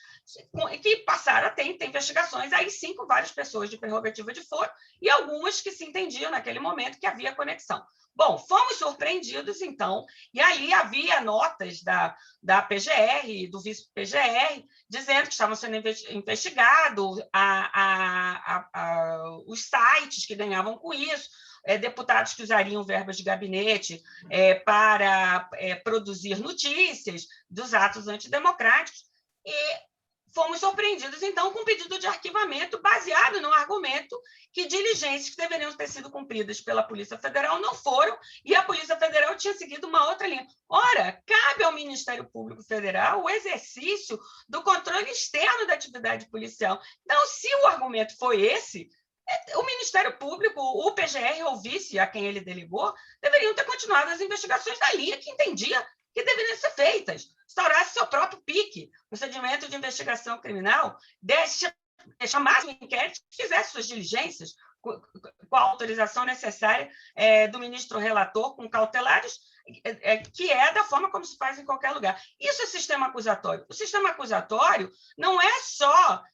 que passaram a ter investigações, aí sim, com várias pessoas de prerrogativa de foro, e algumas que se entendiam naquele momento que havia conexão. Bom, fomos surpreendidos, então, e ali havia notas da PGR, do vice-PGR, dizendo que estavam sendo investigados os sites que ganhavam com isso, deputados que usariam verbas de gabinete para produzir notícias dos atos antidemocráticos, e fomos surpreendidos, então, com um pedido de arquivamento baseado no argumento que diligências que deveriam ter sido cumpridas pela Polícia Federal não foram, e a Polícia Federal tinha seguido uma outra linha. Ora, cabe ao Ministério Público Federal o exercício do controle externo da atividade policial. Então, se o argumento foi esse, o Ministério Público, o PGR ou vice, a quem ele delegou, deveriam ter continuado as investigações da linha que entendia que deveriam ser feitas, instaurasse seu próprio PIC, procedimento de investigação criminal, chamasse o inquérito, fizesse suas diligências com a autorização necessária do ministro relator, com cautelares, que é da forma como se faz em qualquer lugar. Isso é sistema acusatório. O sistema acusatório não é só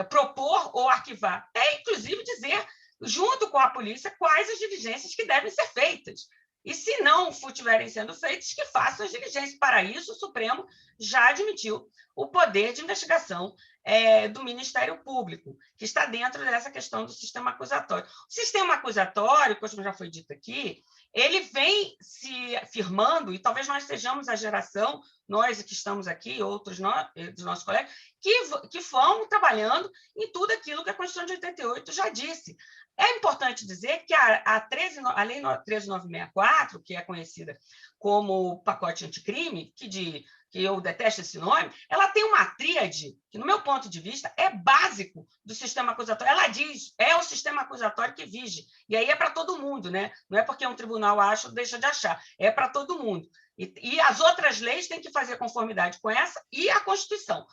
propor ou arquivar, inclusive dizer, junto com a polícia, quais as diligências que devem ser feitas. E, se não estiverem sendo feitas, que façam as diligências. Para isso, o Supremo já admitiu o poder de investigação do Ministério Público, que está dentro dessa questão do sistema acusatório. O sistema acusatório, como já foi dito aqui, ele vem se firmando, e talvez nós sejamos a geração, nós que estamos aqui, outros dos nossos colegas, que vão trabalhando em tudo aquilo que a Constituição de 88 já disse. É importante dizer que a Lei 13.964, que é conhecida como pacote anticrime, que eu detesto esse nome, ela tem uma tríade que, no meu ponto de vista, é básico do sistema acusatório. Ela diz, o sistema acusatório que vige. E aí é para todo mundo, né? Não é porque um tribunal acha ou deixa de achar, é para todo mundo. E as outras leis têm que fazer conformidade com essa e a Constituição.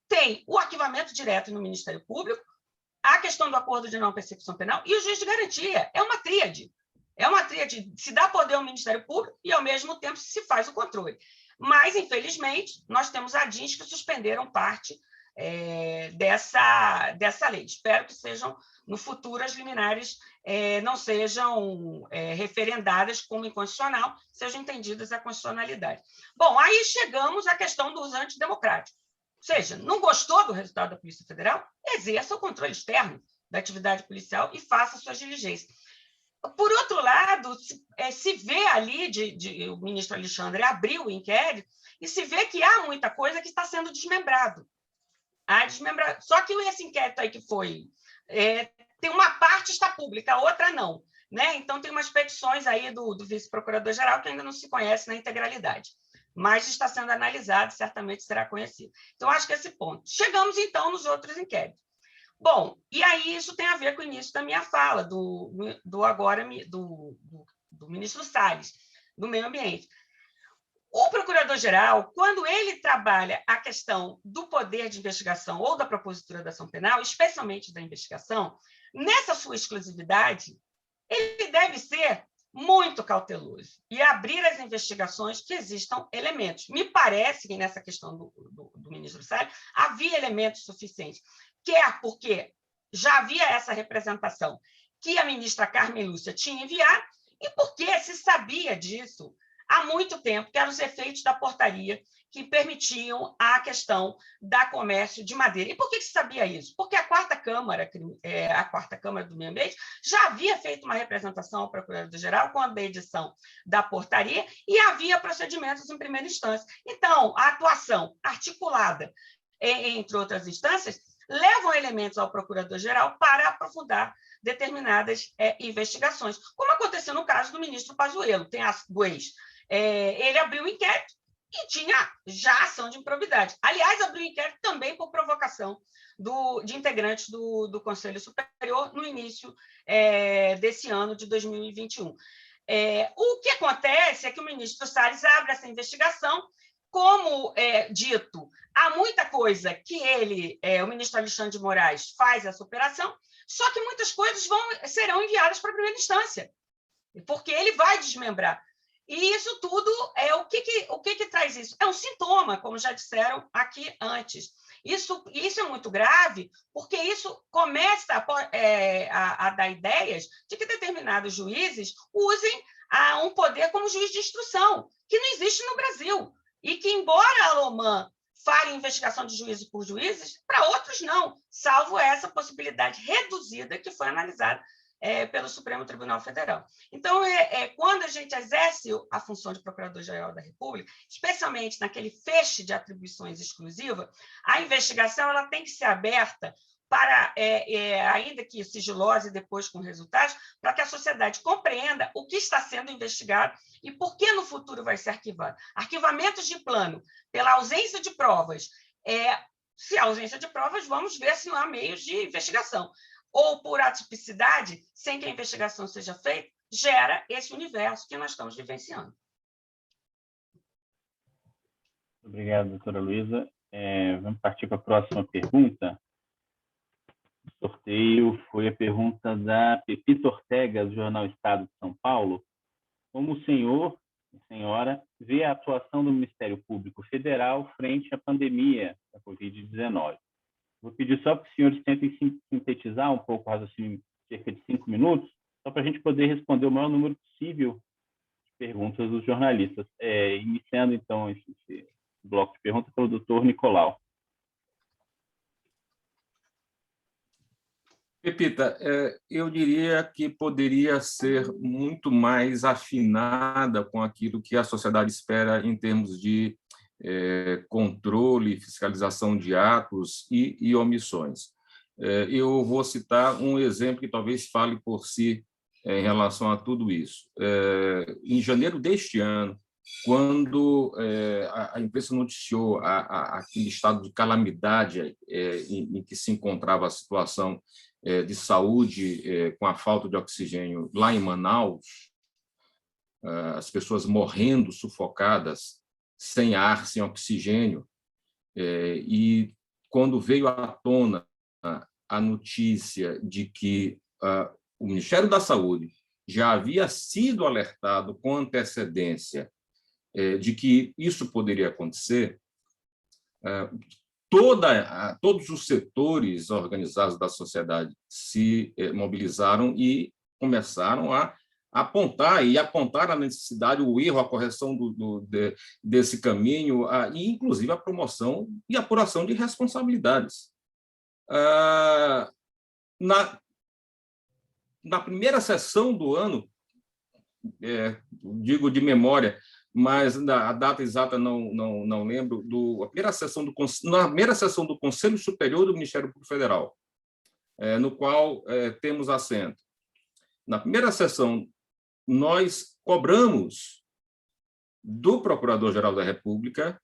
Tem o arquivamento direto no Ministério Público, a questão do acordo de não persecução penal e o juiz de garantia. É uma tríade. É uma tríade. Se dá poder ao Ministério Público e, ao mesmo tempo, se faz o controle. Mas, infelizmente, nós temos ADIs que suspenderam parte dessa lei. Espero que sejam, no futuro, as liminares não sejam referendadas como inconstitucional, sejam entendidas a constitucionalidade. Bom, aí chegamos à questão do uso antidemocrático. Ou seja, não gostou do resultado da Polícia Federal? Exerça o controle externo da atividade policial e faça suas diligências. Por outro lado, se vê ali, o ministro Alexandre abriu o inquérito, e se vê que há muita coisa que está sendo desmembrado. Só que esse inquérito aí que foi... tem uma parte está pública, a outra não. Né? Então, tem umas petições aí do vice-procurador-geral que ainda não se conhece na integralidade, mas está sendo analisado, certamente será conhecido. Então, acho que esse ponto. Chegamos, então, nos outros inquéritos. Bom, e aí isso tem a ver com o início da minha fala, do ministro Salles, do Meio Ambiente. O procurador-geral, quando ele trabalha a questão do poder de investigação ou da propositura da ação penal, especialmente da investigação, nessa sua exclusividade, ele deve ser muito cauteloso e abrir as investigações que existam elementos. Me parece que nessa questão do ministro Salles havia elementos suficientes, porque já havia essa representação que a ministra Carmen Lúcia tinha enviado e porque se sabia disso há muito tempo, que eram os efeitos da portaria que permitiam a questão da comércio de madeira. E por que se sabia isso? Porque a quarta Câmara do Meio Ambiente já havia feito uma representação ao Procurador-Geral com a edição da portaria e havia procedimentos em primeira instância. Então, a atuação articulada entre outras instâncias levam elementos ao Procurador-Geral para aprofundar determinadas investigações, como aconteceu no caso do ministro Pazuello, do ex. Ele abriu o inquérito e tinha já ação de improbidade. Aliás, abriu o inquérito também por provocação de integrantes do Conselho Superior no início desse ano de 2021. O que acontece é que o ministro Salles abre essa investigação. Como dito, há muita coisa que o ministro Alexandre de Moraes faz essa operação, só que muitas coisas serão enviadas para a primeira instância, porque ele vai desmembrar. E isso tudo o que traz isso? É um sintoma, como já disseram aqui antes. Isso é muito grave, porque isso começa a dar ideias de que determinados juízes usem um poder como juiz de instrução, que não existe no Brasil. E que, embora a LOMAN fale em investigação de juízes por juízes, para outros não, salvo essa possibilidade reduzida que foi analisada pelo Supremo Tribunal Federal. Então, quando a gente exerce a função de Procurador-Geral da República, especialmente naquele feixe de atribuições exclusivas, a investigação ela tem que ser aberta para, ainda que sigilosa e depois com resultados, para que a sociedade compreenda o que está sendo investigado e por que no futuro vai ser arquivado. Arquivamentos de plano pela ausência de provas. Se há ausência de provas, vamos ver se não há meios de investigação. Ou por atipicidade, sem que a investigação seja feita, gera esse universo que nós estamos vivenciando. Obrigado, doutora Luísa. Vamos partir para a próxima pergunta. O sorteio foi a pergunta da Pepita Ortega, do Jornal Estado de São Paulo. Como o senhor e senhora vê a atuação do Ministério Público Federal frente à pandemia da Covid-19? Vou pedir só para os senhores tentem sintetizar um pouco o raciocínio, cerca de 5 minutos, só para a gente poder responder o maior número possível de perguntas dos jornalistas. Iniciando, então, esse bloco de perguntas pelo doutor Nicolau. Pepita, eu diria que poderia ser muito mais afinada com aquilo que a sociedade espera em termos de controle, fiscalização de atos e omissões. Eu vou citar um exemplo que talvez fale por si em relação a tudo isso. Em janeiro deste ano, quando a imprensa noticiou aquele estado de calamidade em que se encontrava a situação de saúde com a falta de oxigênio lá em Manaus, as pessoas morrendo sufocadas, sem ar, sem oxigênio, e quando veio à tona a notícia de que o Ministério da Saúde já havia sido alertado com antecedência de que isso poderia acontecer, todos os setores organizados da sociedade se mobilizaram e começaram a apontar a necessidade, o erro, a correção desse caminho, e, inclusive, a promoção e apuração de responsabilidades. Na primeira sessão do ano, digo de memória, mas a data exata não lembro, na primeira sessão do Conselho Superior do Ministério Público Federal, no qual temos assento. Na primeira sessão, nós cobramos do Procurador-Geral da República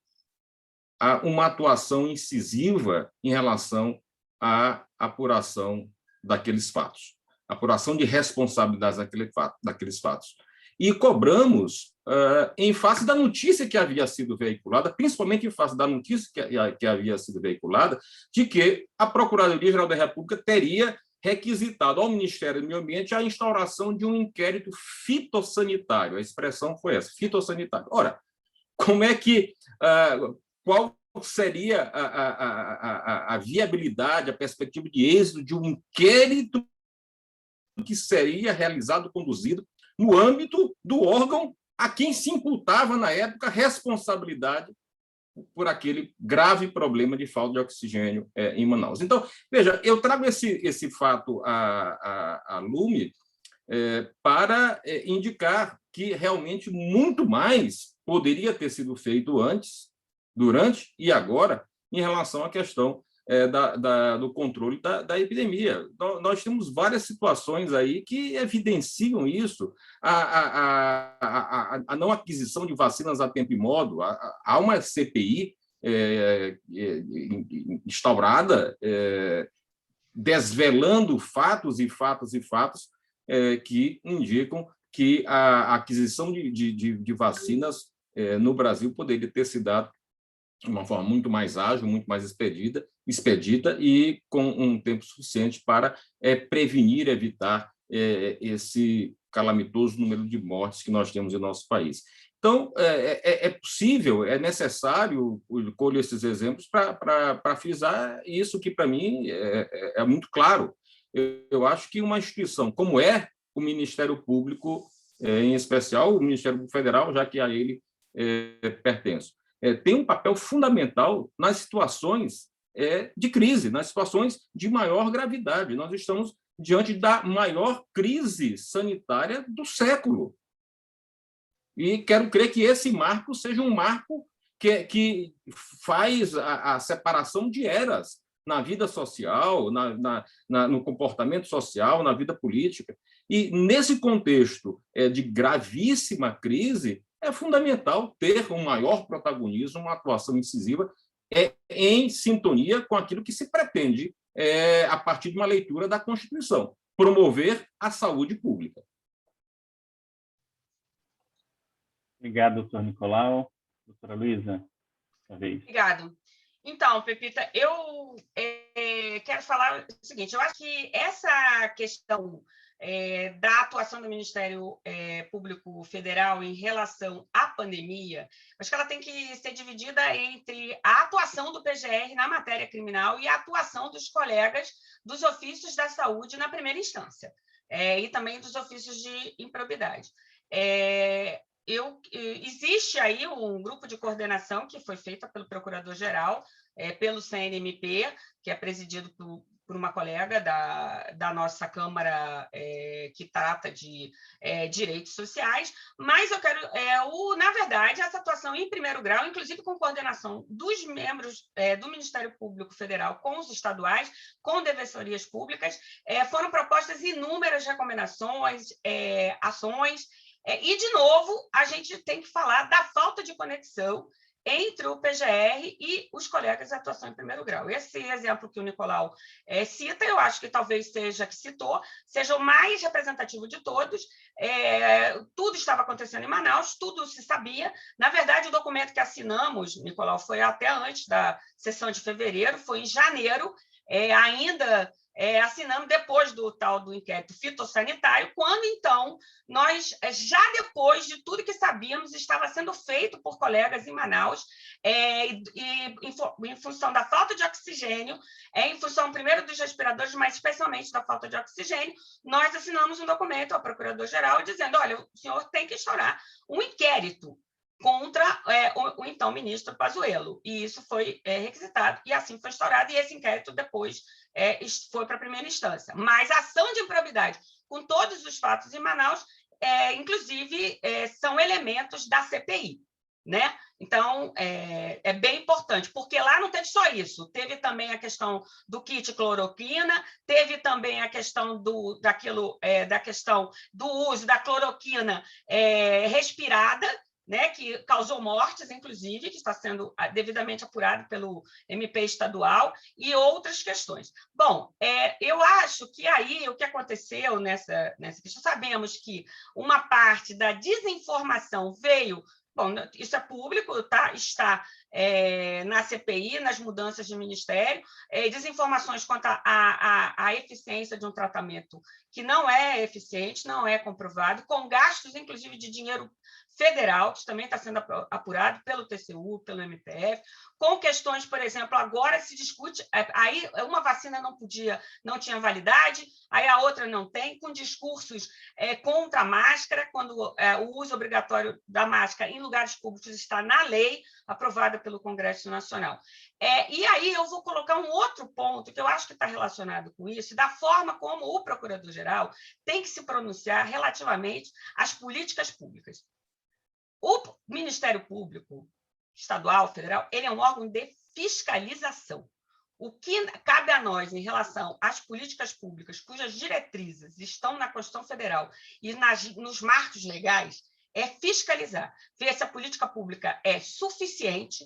uma atuação incisiva em relação à apuração daqueles fatos, apuração de responsabilidades daqueles fatos. E cobramos em face da notícia que havia sido veiculada, principalmente em face da notícia que havia sido veiculada, de que a Procuradoria-Geral da República teria requisitado ao Ministério do Meio Ambiente a instauração de um inquérito fitossanitário. A expressão foi essa, fitossanitário. Ora, qual seria a viabilidade, a perspectiva de êxito de um inquérito que seria realizado, conduzido no âmbito do órgão a quem se imputava, na época, responsabilidade por aquele grave problema de falta de oxigênio em Manaus. Então, veja, eu trago esse fato a lume para indicar que realmente muito mais poderia ter sido feito antes, durante e agora em relação à questão do controle da epidemia. Nós temos várias situações aí que evidenciam isso, a não aquisição de vacinas a tempo e modo. Há uma CPI instaurada, desvelando fatos e fatos e fatos que indicam que a aquisição de vacinas no Brasil poderia ter se dado de uma forma muito mais ágil, muito mais expedita e com um tempo suficiente para prevenir, evitar esse calamitoso número de mortes que nós temos em nosso país. Então, é possível, é necessário colher esses exemplos para frisar isso que, para mim, é muito claro. Eu acho que uma instituição como o Ministério Público, em especial o Ministério Público Federal, já que a ele pertenço, tem um papel fundamental nas situações de crise, nas situações de maior gravidade. Nós estamos diante da maior crise sanitária do século. E quero crer que esse marco seja um marco que faz a separação de eras na vida social, no comportamento social, na vida política. E, nesse contexto de gravíssima crise, é fundamental ter um maior protagonismo, uma atuação incisiva em sintonia com aquilo que se pretende a partir de uma leitura da Constituição, promover a saúde pública. Obrigado, doutor Nicolau. Doutora Luísa, sua vez. Obrigado. Então, Pepita, eu quero falar o seguinte, eu acho que essa questão da atuação do Ministério Público Federal em relação à pandemia, acho que ela tem que ser dividida entre a atuação do PGR na matéria criminal e a atuação dos colegas dos ofícios da saúde na primeira instância, e também dos ofícios de improbidade. Existe aí um grupo de coordenação que foi feita pelo Procurador-Geral, pelo CNMP, que é presidido por uma colega da nossa Câmara que trata de direitos sociais, mas eu quero, na verdade, essa atuação em primeiro grau, inclusive com coordenação dos membros do Ministério Público Federal com os estaduais, com defensorias públicas, foram propostas inúmeras recomendações, ações, e, de novo, a gente tem que falar da falta de conexão entre o PGR e os colegas de atuação em primeiro grau. Esse exemplo que o Nicolau cita, eu acho que talvez seja o mais representativo de todos. Tudo estava acontecendo em Manaus, tudo se sabia. Na verdade, o documento que assinamos, Nicolau, foi até antes da sessão de fevereiro, foi em janeiro, ainda assinamos depois do tal do inquérito fitossanitário, quando, então, nós, já depois de tudo que sabíamos, estava sendo feito por colegas em Manaus, em função da falta de oxigênio, em função, primeiro, dos respiradores, mas especialmente da falta de oxigênio, nós assinamos um documento ao Procurador-Geral dizendo, olha, o senhor tem que instaurar um inquérito contra o então ministro Pazuello, e isso foi requisitado, e assim foi instaurado, e esse inquérito depois foi para a primeira instância. Mas a ação de improbidade, com todos os fatos em Manaus, inclusive, são elementos da CPI, né? Então, é bem importante, porque lá não teve só isso, teve também a questão do kit cloroquina, teve também a questão da questão do uso da cloroquina respirada, né, que causou mortes, inclusive, que está sendo devidamente apurado pelo MP estadual, e outras questões. Bom, eu acho que aí o que aconteceu nessa questão, sabemos que uma parte da desinformação veio. Bom, isso é público, tá? Está na CPI, nas mudanças de ministério, desinformações quanto à eficiência de um tratamento que não é eficiente, não é comprovado, com gastos, inclusive, de dinheiro federal, que também está sendo apurado pelo TCU, pelo MPF, com questões, por exemplo, agora se discute, aí uma vacina não tinha validade, aí a outra não tem, com discursos contra a máscara, quando o uso obrigatório da máscara em lugares públicos está na lei, aprovada pelo Congresso Nacional. E aí eu vou colocar um outro ponto, que eu acho que está relacionado com isso, da forma como o Procurador-Geral tem que se pronunciar relativamente às políticas públicas. O Ministério Público Estadual, Federal, ele é um órgão de fiscalização. O que cabe a nós em relação às políticas públicas, cujas diretrizes estão na Constituição Federal e nos marcos legais, é fiscalizar, ver se a política pública é suficiente,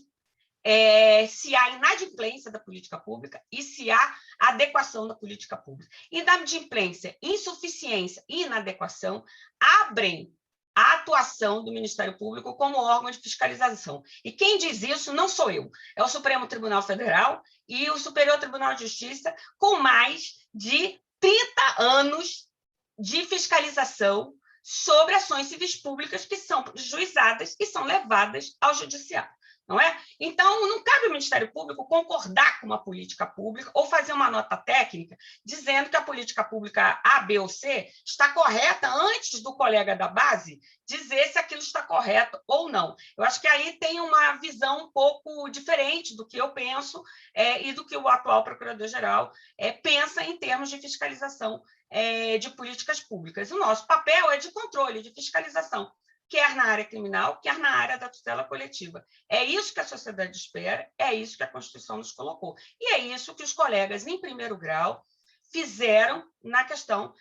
se há inadimplência da política pública e se há adequação da política pública. Inadimplência, insuficiência e inadequação abrem a atuação do Ministério Público como órgão de fiscalização. E quem diz isso não sou eu, é o Supremo Tribunal Federal e o Superior Tribunal de Justiça, com mais de 30 anos de fiscalização sobre ações civis públicas que são juizadas e são levadas ao judiciário. Não é? Então, não cabe ao Ministério Público concordar com uma política pública ou fazer uma nota técnica dizendo que a política pública A, B ou C está correta antes do colega da base dizer se aquilo está correto ou não. Eu acho que aí tem uma visão um pouco diferente do que eu penso e do que o atual Procurador-Geral pensa em termos de fiscalização de políticas públicas. O nosso papel é de controle, de fiscalização, quer na área criminal, quer na área da tutela coletiva. É isso que a sociedade espera, é isso que a Constituição nos colocou. E é isso que os colegas, em primeiro grau, fizeram na questão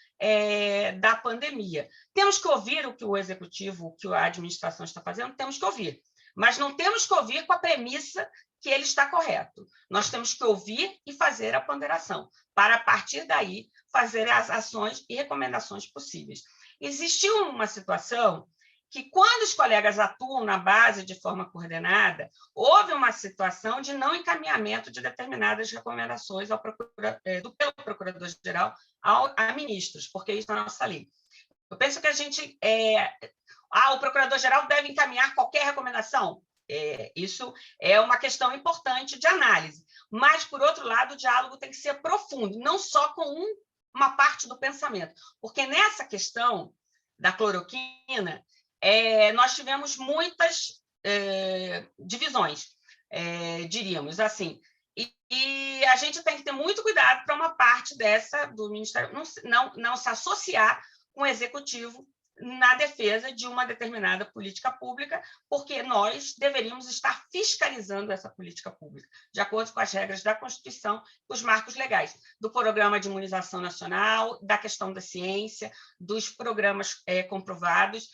da pandemia. Temos que ouvir o que o Executivo, o que a administração está fazendo, temos que ouvir. Mas não temos que ouvir com a premissa que ele está correto. Nós temos que ouvir e fazer a ponderação, para, a partir daí, fazer as ações e recomendações possíveis. Existiu uma situação que, quando os colegas atuam na base de forma coordenada, houve uma situação de não encaminhamento de determinadas recomendações pelo Procurador-Geral a ministros, porque isso é a nossa lei. Eu penso que a gente... o Procurador-Geral deve encaminhar qualquer recomendação. Isso é uma questão importante de análise. Mas, por outro lado, o diálogo tem que ser profundo, não só com uma parte do pensamento. Porque nessa questão da cloroquina, nós tivemos muitas divisões, diríamos assim, e a gente tem que ter muito cuidado para uma parte dessa do Ministério não se associar com o Executivo na defesa de uma determinada política pública, porque nós deveríamos estar fiscalizando essa política pública, de acordo com as regras da Constituição, os marcos legais, do Programa de Imunização Nacional, da questão da ciência, dos programas comprovados,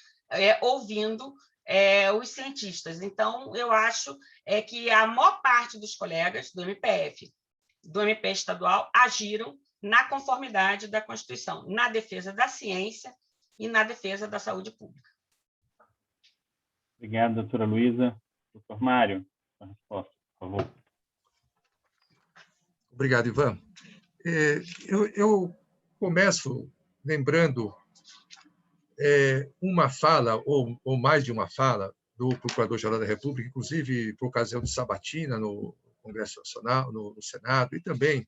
ouvindo os cientistas. Então, eu acho que a maior parte dos colegas do MPF, do MP estadual, agiram na conformidade da Constituição, na defesa da ciência e na defesa da saúde pública. Obrigado, doutora Luísa. Doutor Mário, a resposta, por favor. Obrigado, Ivan. Eu começo lembrando uma fala, ou mais de uma fala, do Procurador-Geral da República, inclusive por ocasião de sabatina no Congresso Nacional, no Senado, e também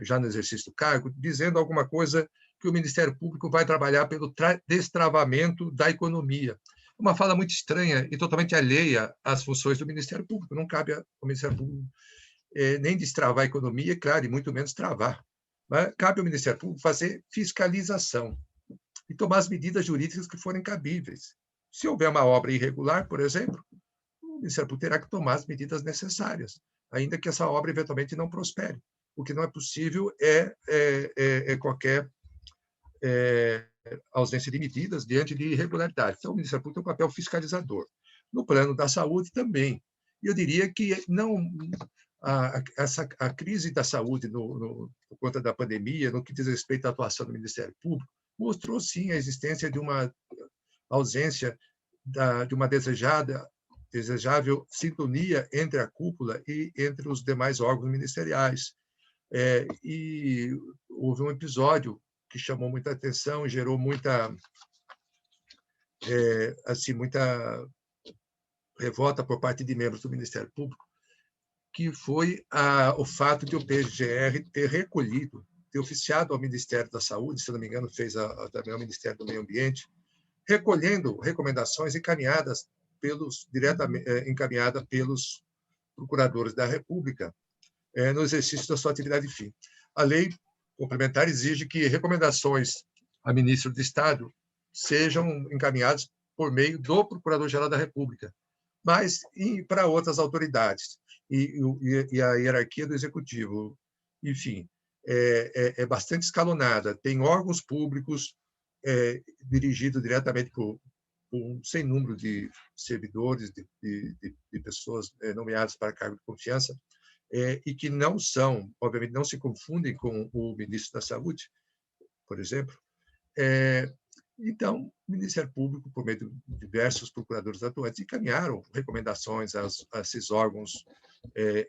já no exercício do cargo, dizendo alguma coisa que o Ministério Público vai trabalhar pelo destravamento da economia. Uma fala muito estranha e totalmente alheia às funções do Ministério Público. Não cabe ao Ministério Público nem destravar a economia, claro, e muito menos travar. Mas cabe ao Ministério Público fazer fiscalização e tomar as medidas jurídicas que forem cabíveis. Se houver uma obra irregular, por exemplo, o Ministério Público terá que tomar as medidas necessárias, ainda que essa obra eventualmente não prospere. O que não é possível é qualquer ausência de medidas diante de irregularidades. Então, o Ministério Público tem um papel fiscalizador. No plano da saúde também. E eu diria que não a crise da saúde por conta da pandemia, no que diz respeito à atuação do Ministério Público, mostrou sim a existência de uma ausência de uma desejável sintonia entre a cúpula e entre os demais órgãos ministeriais. E houve um episódio que chamou muita atenção e gerou muita revolta por parte de membros do Ministério Público, que foi o fato de o PGR ter recolhido, ter oficiado ao Ministério da Saúde, se não me engano, fez também ao Ministério do Meio Ambiente, recolhendo recomendações encaminhadas pelos procuradores da República no exercício da sua atividade de fim. A lei complementar exige que recomendações a ministro de Estado sejam encaminhadas por meio do Procurador-Geral da República, mas para outras autoridades e a hierarquia do Executivo, enfim, é bastante escalonada. Tem órgãos públicos dirigidos diretamente por um sem número de servidores, de pessoas nomeadas para cargo de confiança, e que não são, obviamente, não se confundem com o ministro da Saúde, por exemplo. Então, o Ministério Público, por meio de diversos procuradores atuantes, encaminharam recomendações a esses órgãos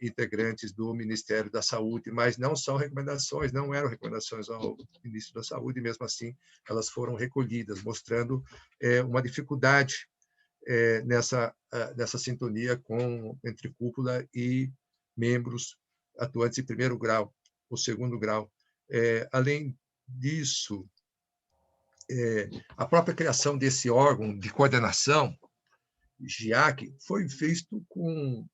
integrantes do Ministério da Saúde, mas não são recomendações, não eram recomendações ao ministro da Saúde, e mesmo assim elas foram recolhidas, mostrando uma dificuldade nessa sintonia entre cúpula e membros atuantes em primeiro grau ou segundo grau. Além disso, a própria criação desse órgão de coordenação, GIAC, foi visto com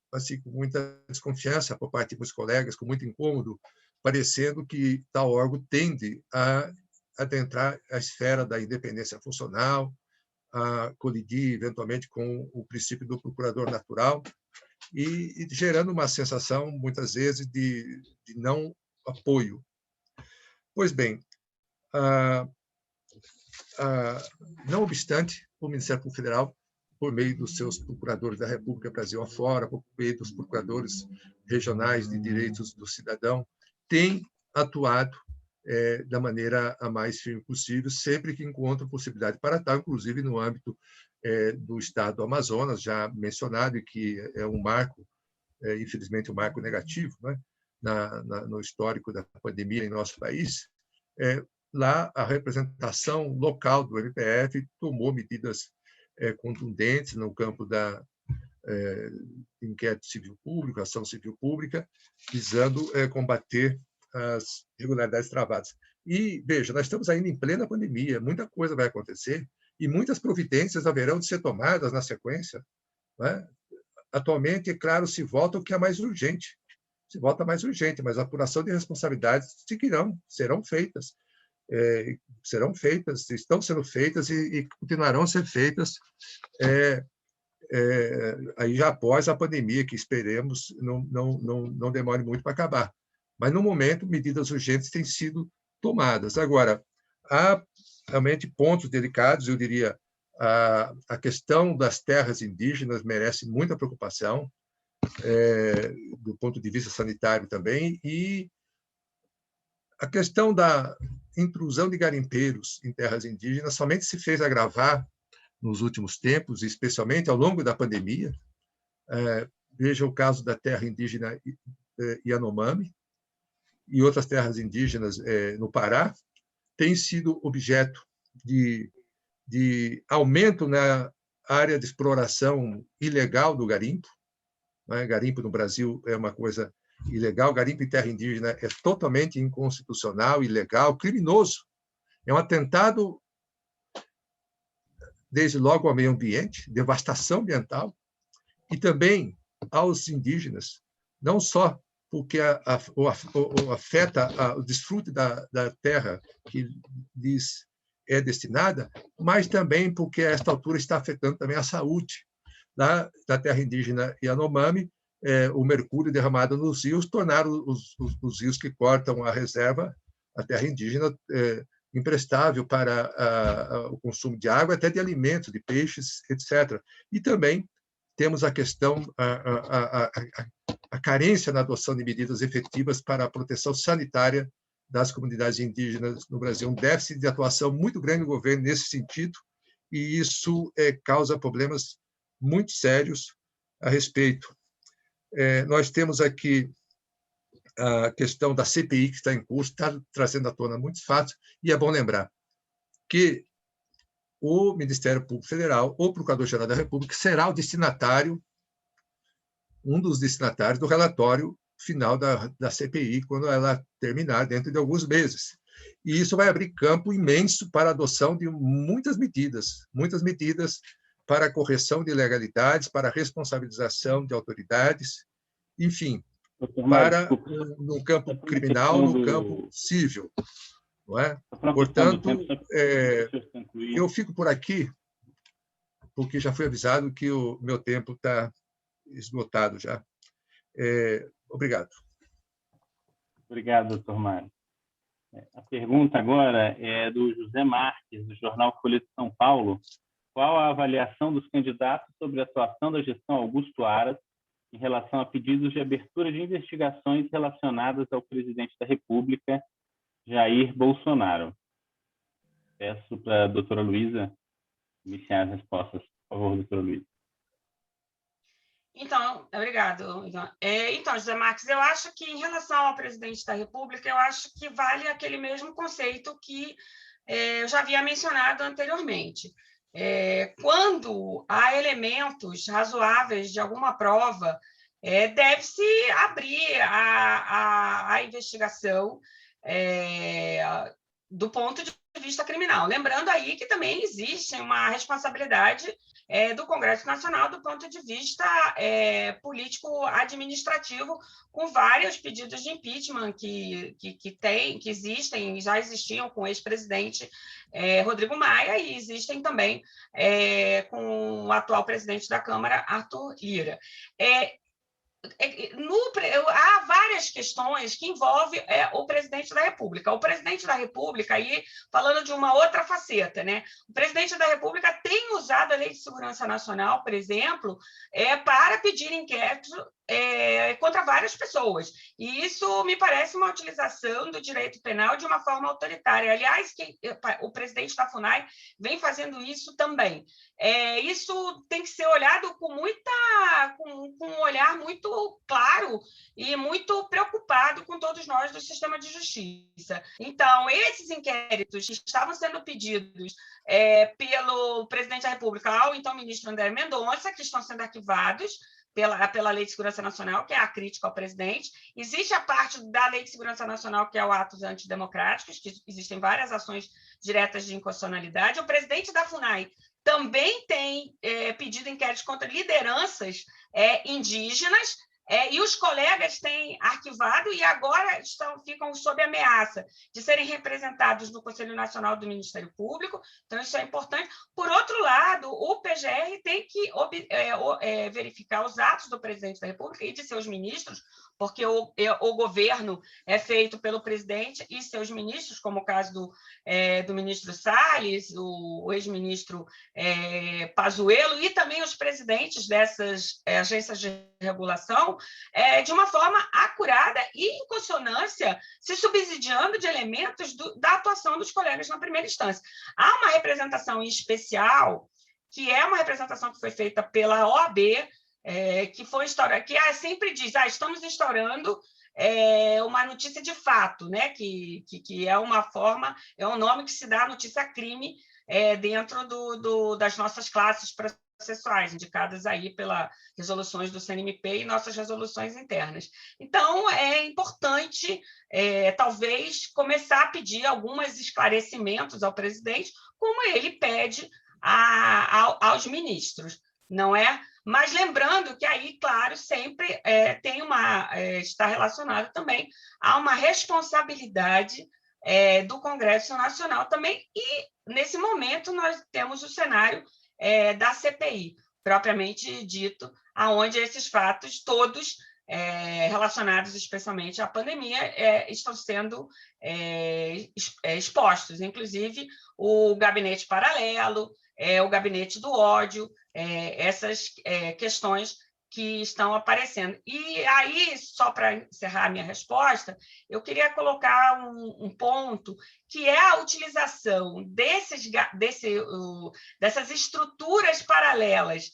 muita desconfiança por parte dos colegas, com muito incômodo, parecendo que tal órgão tende a adentrar a esfera da independência funcional, a colidir, eventualmente, com o princípio do procurador natural, e gerando uma sensação, muitas vezes, de não apoio. Pois bem, não obstante, o Ministério Público Federal, por meio dos seus procuradores da República Brasil afora, por meio dos procuradores regionais de direitos do cidadão, tem atuado da maneira a mais firme possível, sempre que encontra possibilidade para tal, inclusive no âmbito do Estado do Amazonas, já mencionado, e que é um marco, infelizmente, um marco negativo, né, no histórico da pandemia em nosso país. Lá, a representação local do MPF tomou medidas contundentes no campo da inquérito civil público, ação civil pública, visando combater as irregularidades travadas. E, veja, nós estamos ainda em plena pandemia, muita coisa vai acontecer e muitas providências haverão de ser tomadas na sequência. Né? Atualmente, é claro, se volta o que é mais urgente. Se volta mais urgente, mas a apuração de responsabilidades serão feitas. Estão sendo feitas e continuarão a ser feitas aí já após a pandemia, que esperemos não demore muito para acabar. Mas, no momento, medidas urgentes têm sido tomadas. Agora, há realmente pontos delicados, eu diria, a questão das terras indígenas merece muita preocupação, do ponto de vista sanitário também, e a questão da intrusão de garimpeiros em terras indígenas somente se fez agravar nos últimos tempos, especialmente ao longo da pandemia. Veja o caso da terra indígena Yanomami, e outras terras indígenas no Pará, tem sido objeto de aumento na área de exploração ilegal do garimpo. Né? Garimpo no Brasil é uma coisa ilegal, garimpo em terra indígena é totalmente inconstitucional, ilegal, criminoso. É um atentado, desde logo, ao meio ambiente, devastação ambiental, e também aos indígenas, não só porque afeta o desfrute da terra que lhes é destinada, mas também porque, a esta altura, está afetando também a saúde da terra indígena Yanomami. O mercúrio derramado nos rios tornaram os rios que cortam a reserva, a terra indígena, imprestável para o consumo de água, até de alimentos, de peixes, etc. E também temos a questão, a carência na adoção de medidas efetivas para a proteção sanitária das comunidades indígenas no Brasil. Um déficit de atuação muito grande do governo nesse sentido, e isso causa problemas muito sérios a respeito. Nós temos aqui a questão da CPI, que está em curso, está trazendo à tona muitos fatos, e é bom lembrar que o Ministério Público Federal, o Procurador-Geral da República, será o destinatário, um dos destinatários do relatório final da CPI, quando ela terminar, dentro de alguns meses. E isso vai abrir campo imenso para a adoção de muitas medidas para a correção de ilegalidades, para a responsabilização de autoridades, enfim, para no campo criminal, no campo civil. Não é? Portanto, eu fico por aqui, porque já fui avisado que o meu tempo está esgotado já. Obrigado. Obrigado, doutor Mário. A pergunta agora é do José Marques, do jornal Folha de São Paulo. Qual a avaliação dos candidatos sobre a atuação da gestão Augusto Aras em relação a pedidos de abertura de investigações relacionadas ao presidente da República, Jair Bolsonaro? Peço para a doutora Luísa iniciar as respostas. Por favor, doutora Luísa. Então, obrigado. Então, José Marques, eu acho que, em relação ao presidente da República, eu acho que vale aquele mesmo conceito que eu já havia mencionado anteriormente. Quando há elementos razoáveis de alguma prova, deve-se abrir a investigação do ponto de vista criminal. Lembrando aí que também existe uma responsabilidade do Congresso Nacional do ponto de vista político-administrativo, com vários pedidos de impeachment que existem, já existiam com o ex-presidente Rodrigo Maia, e existem também com o atual presidente da Câmara, Arthur Lira. Há várias questões que envolvem o presidente da República. O presidente da República, aí falando de uma outra faceta, né? O presidente da República tem usado a Lei de Segurança Nacional, por exemplo, para pedir inquérito contra várias pessoas. E isso me parece uma utilização do direito penal de uma forma autoritária. Aliás, o presidente da FUNAI vem fazendo isso também. Isso tem que ser olhado com um olhar muito claro e muito preocupado com todos nós do sistema de justiça. Então, esses inquéritos que estavam sendo pedidos pelo presidente da República ao então ministro André Mendonça, que estão sendo arquivados pela Lei de Segurança Nacional, que é a crítica ao presidente. Existe a parte da Lei de Segurança Nacional, que é o atos antidemocráticos, que existem várias ações diretas de inconstitucionalidade. O presidente da FUNAI também tem pedido inquéritos contra lideranças indígenas, e os colegas têm arquivado e agora ficam sob ameaça de serem representados no Conselho Nacional do Ministério Público. Então, isso é importante. Por outro lado, o PGR tem que verificar os atos do presidente da República e de seus ministros, porque o governo é feito pelo presidente e seus ministros, como o caso do ministro Salles, o ex-ministro Pazuello, e também os presidentes dessas agências de regulação, de uma forma acurada e em consonância, se subsidiando de elementos da atuação dos colegas na primeira instância. Há uma representação em especial, que é uma representação que foi feita pela OAB, que foi instaurada, que sempre diz, estamos instaurando uma notícia de fato, né? que é uma forma, é um nome que se dá à notícia-crime dentro das nossas classes processuais, indicadas aí pelas resoluções do CNMP e nossas resoluções internas. Então, é importante, talvez, começar a pedir alguns esclarecimentos ao presidente, como ele pede aos ministros, não é? Mas lembrando que aí, claro, sempre está relacionado também a uma responsabilidade do Congresso Nacional também, e, nesse momento, nós temos o cenário da CPI, propriamente dito, aonde esses fatos todos relacionados especialmente à pandemia estão sendo expostos, inclusive o gabinete paralelo, o gabinete do ódio, essas questões que estão aparecendo. E aí, só para encerrar a minha resposta, eu queria colocar um ponto, que é a utilização dessas estruturas paralelas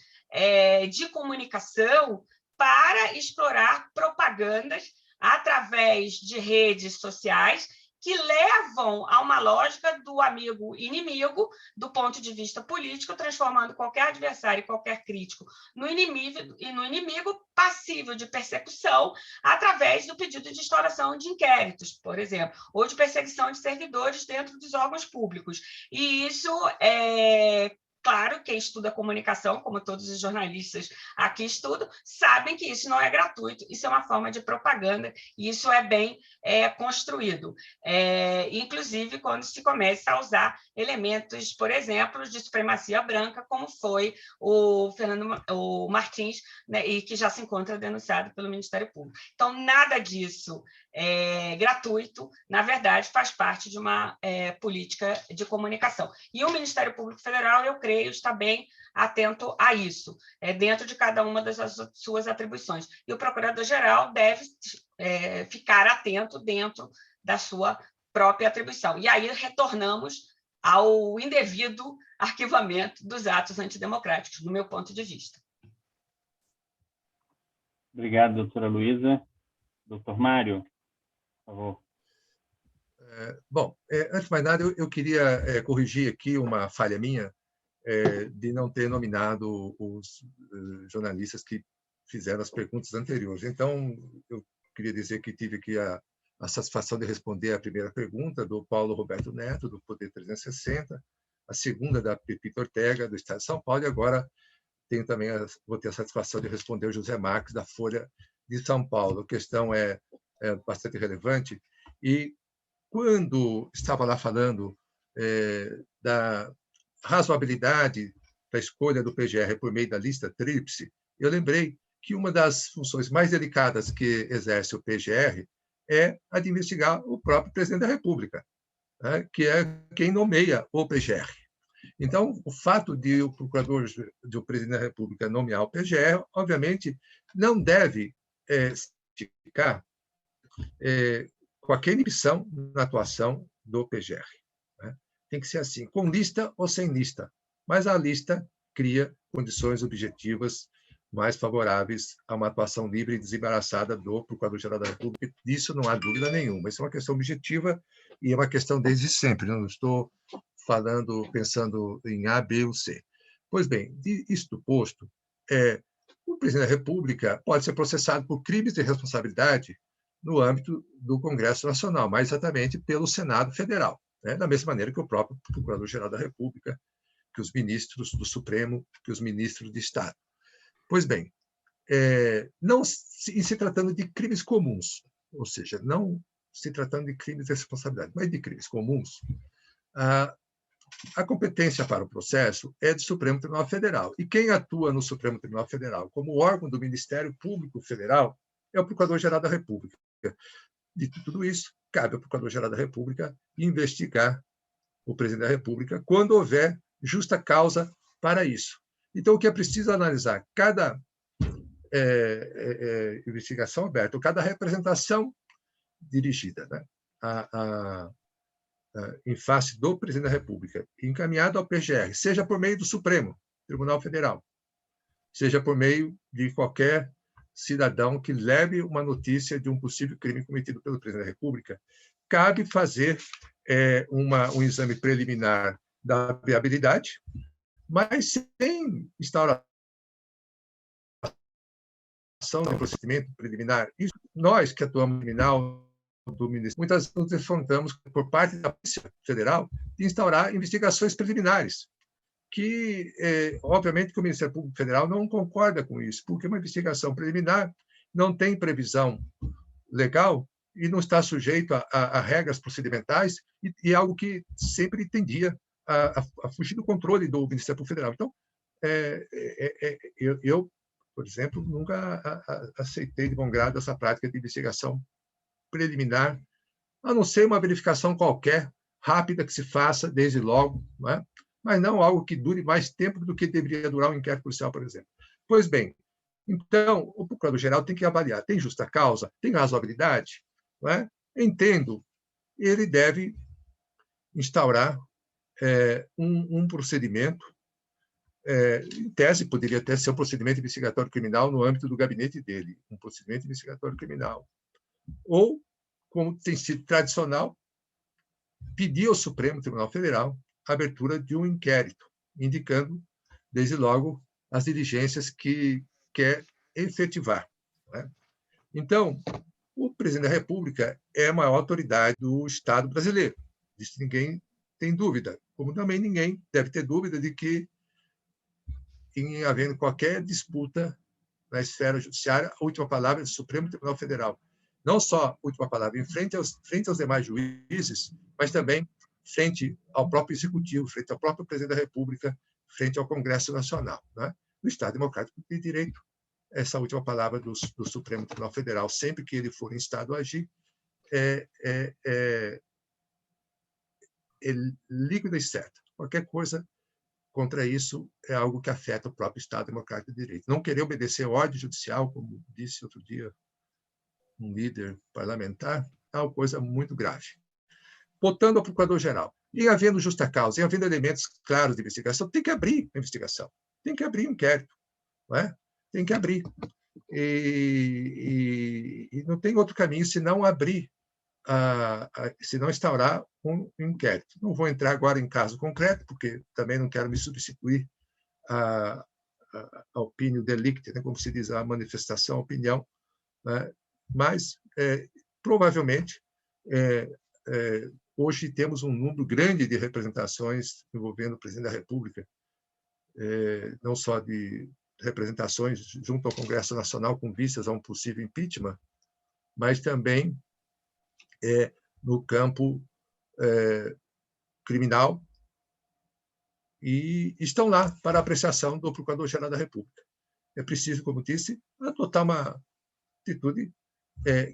de comunicação para explorar propagandas através de redes sociais que levam a uma lógica do amigo-inimigo, do ponto de vista político, transformando qualquer adversário e qualquer crítico no inimigo passível de persecução através do pedido de instauração de inquéritos, por exemplo, ou de perseguição de servidores dentro dos órgãos públicos. E isso claro, quem estuda comunicação, como todos os jornalistas aqui estudam, sabem que isso não é gratuito, isso é uma forma de propaganda, e isso é bem construído. Inclusive, quando se começa a usar elementos, por exemplo, de supremacia branca, como foi o Martins, né, e que já se encontra denunciado pelo Ministério Público. Então, nada disso é gratuito, na verdade, faz parte de uma política de comunicação. E o Ministério Público Federal, eu creio, está bem atento a isso, dentro de cada uma das suas atribuições. E o Procurador-Geral deve ficar atento dentro da sua própria atribuição. E aí retornamos ao indevido arquivamento dos atos antidemocráticos, do meu ponto de vista. Obrigado, doutora Luísa. Doutor Mário, por favor. Bom, antes de mais nada, eu queria corrigir aqui uma falha minha de não ter nominado os jornalistas que fizeram as perguntas anteriores. Então, eu queria dizer que tive aqui a satisfação de responder a primeira pergunta do Paulo Roberto Neto, do Poder 360, a segunda da Pepita Ortega, do Estado de São Paulo, e agora vou ter a satisfação de responder o José Marques, da Folha de São Paulo. A questão é bastante relevante, e quando estava lá falando da razoabilidade da escolha do PGR por meio da lista tríplice, eu lembrei que uma das funções mais delicadas que exerce o PGR é a de investigar o próprio presidente da República, né, que é quem nomeia o PGR. Então, o fato de o procurador do presidente da República nomear o PGR, obviamente, não deve ficar qualquer inibição na atuação do PGR. Né? Tem que ser assim, com lista ou sem lista, mas a lista cria condições objetivas mais favoráveis a uma atuação livre e desembaraçada do Procurador-Geral da República. Disso não há dúvida nenhuma. Isso é uma questão objetiva e é uma questão desde sempre. Não estou pensando em A, B ou C. Pois bem, isto posto, o presidente da República pode ser processado por crimes de responsabilidade no âmbito do Congresso Nacional, mais exatamente pelo Senado Federal, né? Da mesma maneira que o próprio Procurador-Geral da República, que os ministros do Supremo, que os ministros de Estado. Pois bem, não se tratando de crimes comuns, ou seja, não se tratando de crimes de responsabilidade, mas de crimes comuns, a competência para o processo é do Supremo Tribunal Federal. E quem atua no Supremo Tribunal Federal como órgão do Ministério Público Federal é o Procurador-Geral da República. Dito tudo isso, cabe ao Procurador-Geral da República investigar o presidente da República quando houver justa causa para isso. Então, o que é preciso analisar? Cada investigação aberta, cada representação dirigida, né, em face do presidente da República, encaminhado ao PGR, seja por meio do Supremo Tribunal Federal, seja por meio de qualquer cidadão que leve uma notícia de um possível crime cometido pelo presidente da República, cabe fazer um exame preliminar da viabilidade, mas sem instauração do procedimento preliminar. Isso, nós que atuamos no criminal do Ministério, muitas vezes nos defrontamos por parte da Polícia Federal de instaurar investigações preliminares, que, obviamente, que o Ministério Público Federal não concorda com isso, porque uma investigação preliminar não tem previsão legal e não está sujeito a regras procedimentais e algo que sempre tendia a fugir do controle do Ministério Público Federal. Então, eu, por exemplo, nunca aceitei de bom grado essa prática de investigação preliminar, a não ser uma verificação qualquer, rápida, que se faça desde logo, não é? Mas não algo que dure mais tempo do que deveria durar um inquérito policial, por exemplo. Pois bem, então, o procurador-geral tem que avaliar, tem justa causa, tem razoabilidade, não é? Entendo, ele deve instaurar um procedimento, em tese, poderia até ser um procedimento investigatório criminal no âmbito do gabinete dele, um procedimento investigatório criminal. Ou, como tem sido tradicional, pedir ao Supremo Tribunal Federal a abertura de um inquérito, indicando, desde logo, as diligências que quer efetivar, né? Então, o presidente da República é a maior autoridade do Estado brasileiro. Disso ninguém tem dúvida, como também ninguém deve ter dúvida de que, em havendo qualquer disputa na esfera judiciária, a última palavra é do Supremo Tribunal Federal. Não só a última palavra em frente aos demais juízes, mas também frente ao próprio Executivo, frente ao próprio Presidente da República, frente ao Congresso Nacional, né? No Estado Democrático tem direito essa última palavra do Supremo Tribunal Federal, sempre que ele for instado a agir, é líquida e certa. Qualquer coisa contra isso é algo que afeta o próprio Estado Democrático de Direito. Não querer obedecer a ordem judicial, como disse outro dia um líder parlamentar, é uma coisa muito grave. Voltando ao Procurador-Geral, e havendo justa causa, e havendo elementos claros de investigação, tem que abrir a investigação, tem que abrir um inquérito, não é? Tem que abrir. E não tem outro caminho senão abrir, senão instaurar um inquérito. Não vou entrar agora em caso concreto, porque também não quero me substituir a opinião delicti, né, como se diz, a manifestação, a opinião, né? Mas, provavelmente, hoje temos um número grande de representações envolvendo o presidente da República, não só de representações junto ao Congresso Nacional com vistas a um possível impeachment, mas também no campo criminal, e estão lá para apreciação do Procurador-Geral da República. É preciso, como disse, adotar uma atitude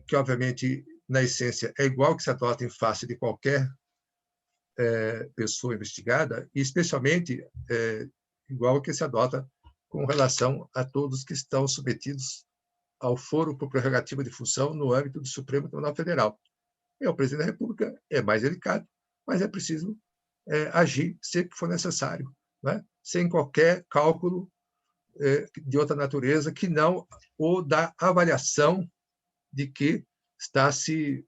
que, obviamente, na essência, é igual que se adota em face de qualquer pessoa investigada, e especialmente igual que se adota com relação a todos que estão submetidos ao foro por prerrogativa de função no âmbito do Supremo Tribunal Federal. O presidente da República é mais delicado, mas é preciso agir sempre que for necessário, né? Sem qualquer cálculo de outra natureza que não o da avaliação de que está-se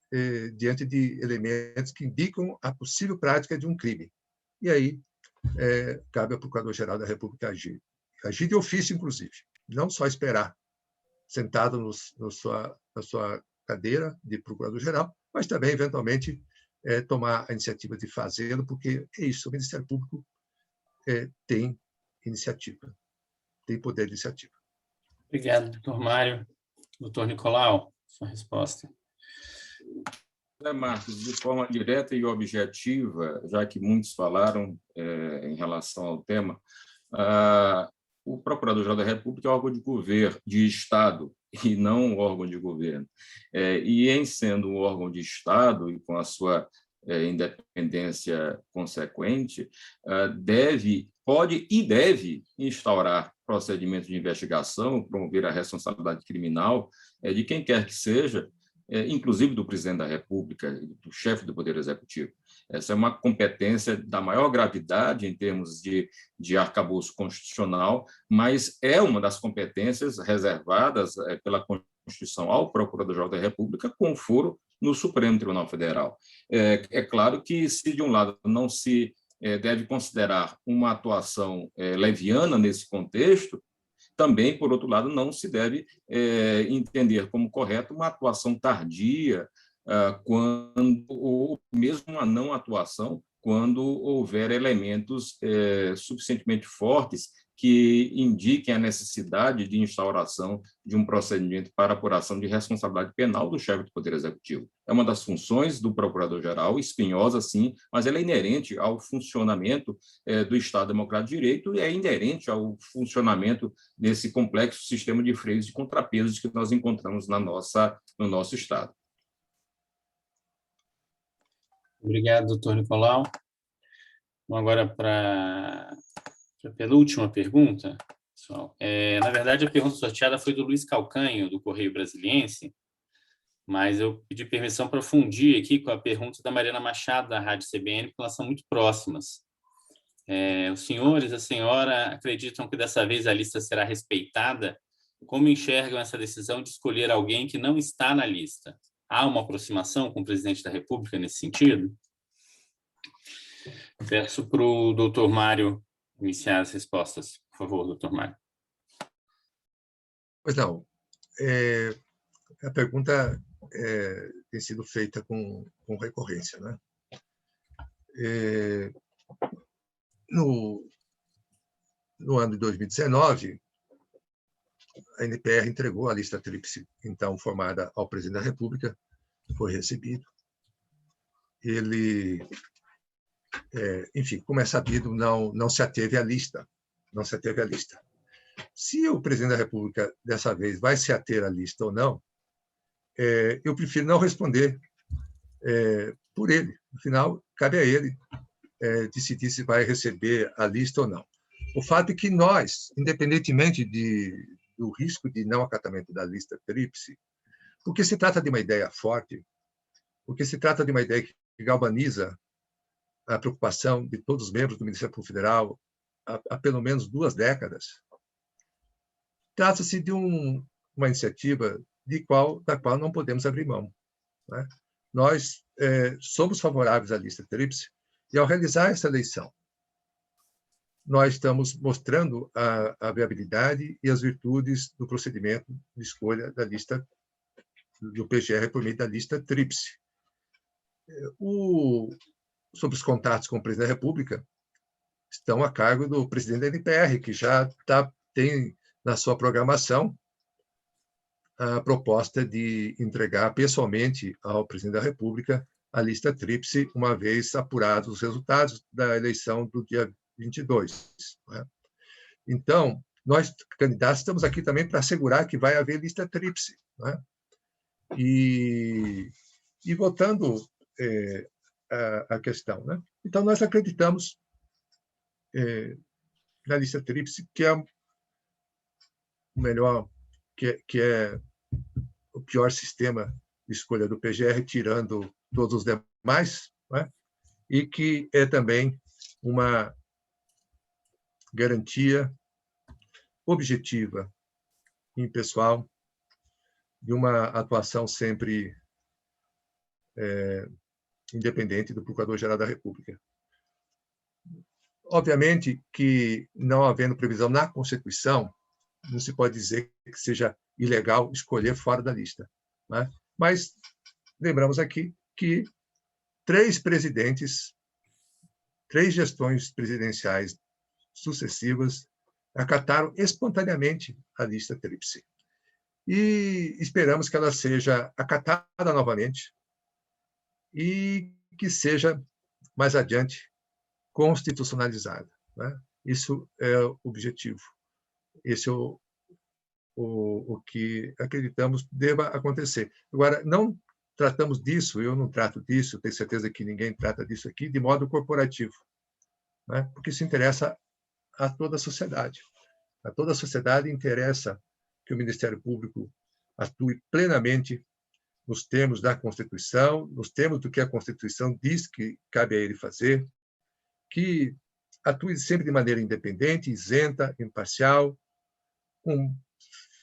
diante de elementos que indicam a possível prática de um crime. E aí cabe ao Procurador-Geral da República agir. Agir de ofício, inclusive. Não só esperar sentado na sua cadeira de Procurador-Geral, mas também, eventualmente, tomar a iniciativa de fazê-lo, porque é isso, o Ministério Público tem iniciativa, tem poder de iniciativa. Obrigado, doutor Mário. Doutor Nicolau, sua resposta. Marcos, de forma direta e objetiva, já que muitos falaram em relação ao tema, o Procurador-Geral da República é órgão de governo, de Estado, e não um órgão de governo. E, em sendo um órgão de Estado e com a sua independência consequente, pode e deve instaurar procedimentos de investigação, promover a responsabilidade criminal de quem quer que seja, inclusive do presidente da República, do chefe do Poder Executivo. Essa é uma competência da maior gravidade em termos de arcabouço constitucional, mas é uma das competências reservadas pela Constituição ao Procurador-Geral da República com foro no Supremo Tribunal Federal. É claro que, se de um lado não se deve considerar uma atuação leviana nesse contexto, também, por outro lado, não se deve entender como correto uma atuação tardia, ou mesmo uma não atuação, quando houver elementos suficientemente fortes que indiquem a necessidade de instauração de um procedimento para apuração de responsabilidade penal do chefe do Poder Executivo. É uma das funções do Procurador-Geral, espinhosa, sim, mas ela é inerente ao funcionamento do Estado Democrático de Direito e é inerente ao funcionamento desse complexo sistema de freios e contrapesos que nós encontramos no nosso Estado. Obrigado, doutor Nicolau. Vamos agora para a penúltima pergunta, pessoal. Na verdade, a pergunta sorteada foi do Luiz Calcanho, do Correio Brasiliense, mas eu pedi permissão para fundir aqui com a pergunta da Mariana Machado, da Rádio CBN, porque elas são muito próximas. Os senhores e a senhora acreditam que dessa vez a lista será respeitada? Como enxergam essa decisão de escolher alguém que não está na lista? Há uma aproximação com o presidente da República nesse sentido? Peço para o doutor Mário iniciar as respostas. Por favor, doutor Mário. Pois não. A pergunta tem sido feita com recorrência, né? No ano de 2019, a NPR entregou a lista tríplice, então formada ao presidente da República, foi recebido. Ele, enfim, como é sabido, não se ateve à lista. Não se ateve à lista. Se o presidente da República, dessa vez, vai se ater à lista ou não, eu prefiro não responder por ele. Afinal, cabe a ele decidir se vai receber a lista ou não. O fato é que nós, independentemente do risco de não acatamento da lista tríplice, porque se trata de uma ideia forte, porque se trata de uma ideia que galvaniza a preocupação de todos os membros do Ministério Público Federal há pelo menos 2 décadas, trata-se de uma iniciativa da qual não podemos abrir mão, né? Nós somos favoráveis à lista tríplice e, ao realizar essa eleição, nós estamos mostrando a viabilidade e as virtudes do procedimento de escolha da lista do PGR por meio da lista tríplice. Sobre os contatos com o presidente da República, estão a cargo do presidente da NPR, que já tem na sua programação a proposta de entregar pessoalmente ao presidente da República a lista tríplice, uma vez apurados os resultados da eleição do dia 22. Né? Então, nós, candidatos, estamos aqui também para assegurar que vai haver lista tríplice. Né? E voltando à questão, né? Então, nós acreditamos na lista tríplice, que é o melhor, que é o pior sistema de escolha do PGR, tirando todos os demais, né? E que é também uma garantia objetiva e impessoal de uma atuação sempre independente do Procurador-Geral da República. Obviamente que, não havendo previsão na Constituição, não se pode dizer que seja ilegal escolher fora da lista, né? Mas lembramos aqui que 3 gestões presidenciais sucessivas acataram espontaneamente a lista tríplice. E esperamos que ela seja acatada novamente e que seja, mais adiante, constitucionalizada, né? Isso é o objetivo. Esse é o que acreditamos deva acontecer. Agora, não tratamos disso, eu não trato disso, tenho certeza que ninguém trata disso aqui, de modo corporativo, né? Porque isso interessa a toda a sociedade. A toda a sociedade interessa que o Ministério Público atue plenamente nos termos da Constituição, nos termos do que a Constituição diz que cabe a ele fazer, que atue sempre de maneira independente, isenta, imparcial, com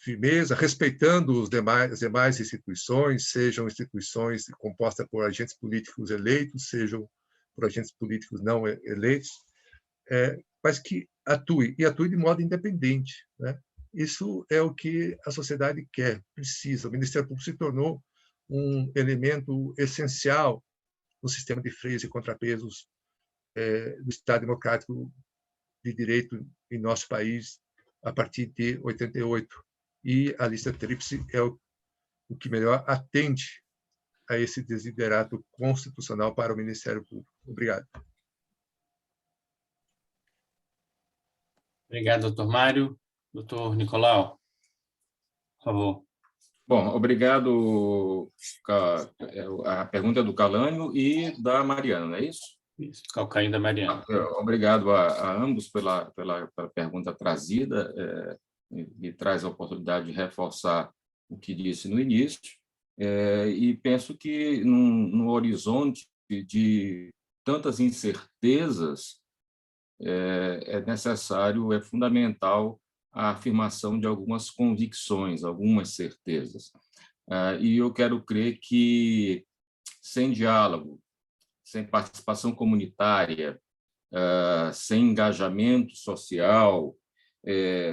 firmeza, respeitando as demais instituições, sejam instituições compostas por agentes políticos eleitos, sejam por agentes políticos não eleitos, mas que atue de modo independente, né? Isso é o que a sociedade quer, precisa. O Ministério Público se tornou um elemento essencial no sistema de freios e contrapesos do Estado Democrático de Direito em nosso país a partir de 88. E a lista tríplice é o que melhor atende a esse desiderato constitucional para o Ministério Público. Obrigado. Obrigado, doutor Mário. Doutor Nicolau, por favor. Bom, obrigado. A pergunta é do Calânio e da Mariana, não é isso? Isso, Calcaim da Mariana. Obrigado a ambos pela pergunta trazida, e traz a oportunidade de reforçar o que disse no início, e penso que no horizonte de tantas incertezas, é necessário, é fundamental a afirmação de algumas convicções, algumas certezas. E eu quero crer que, sem diálogo, sem participação comunitária, sem engajamento social,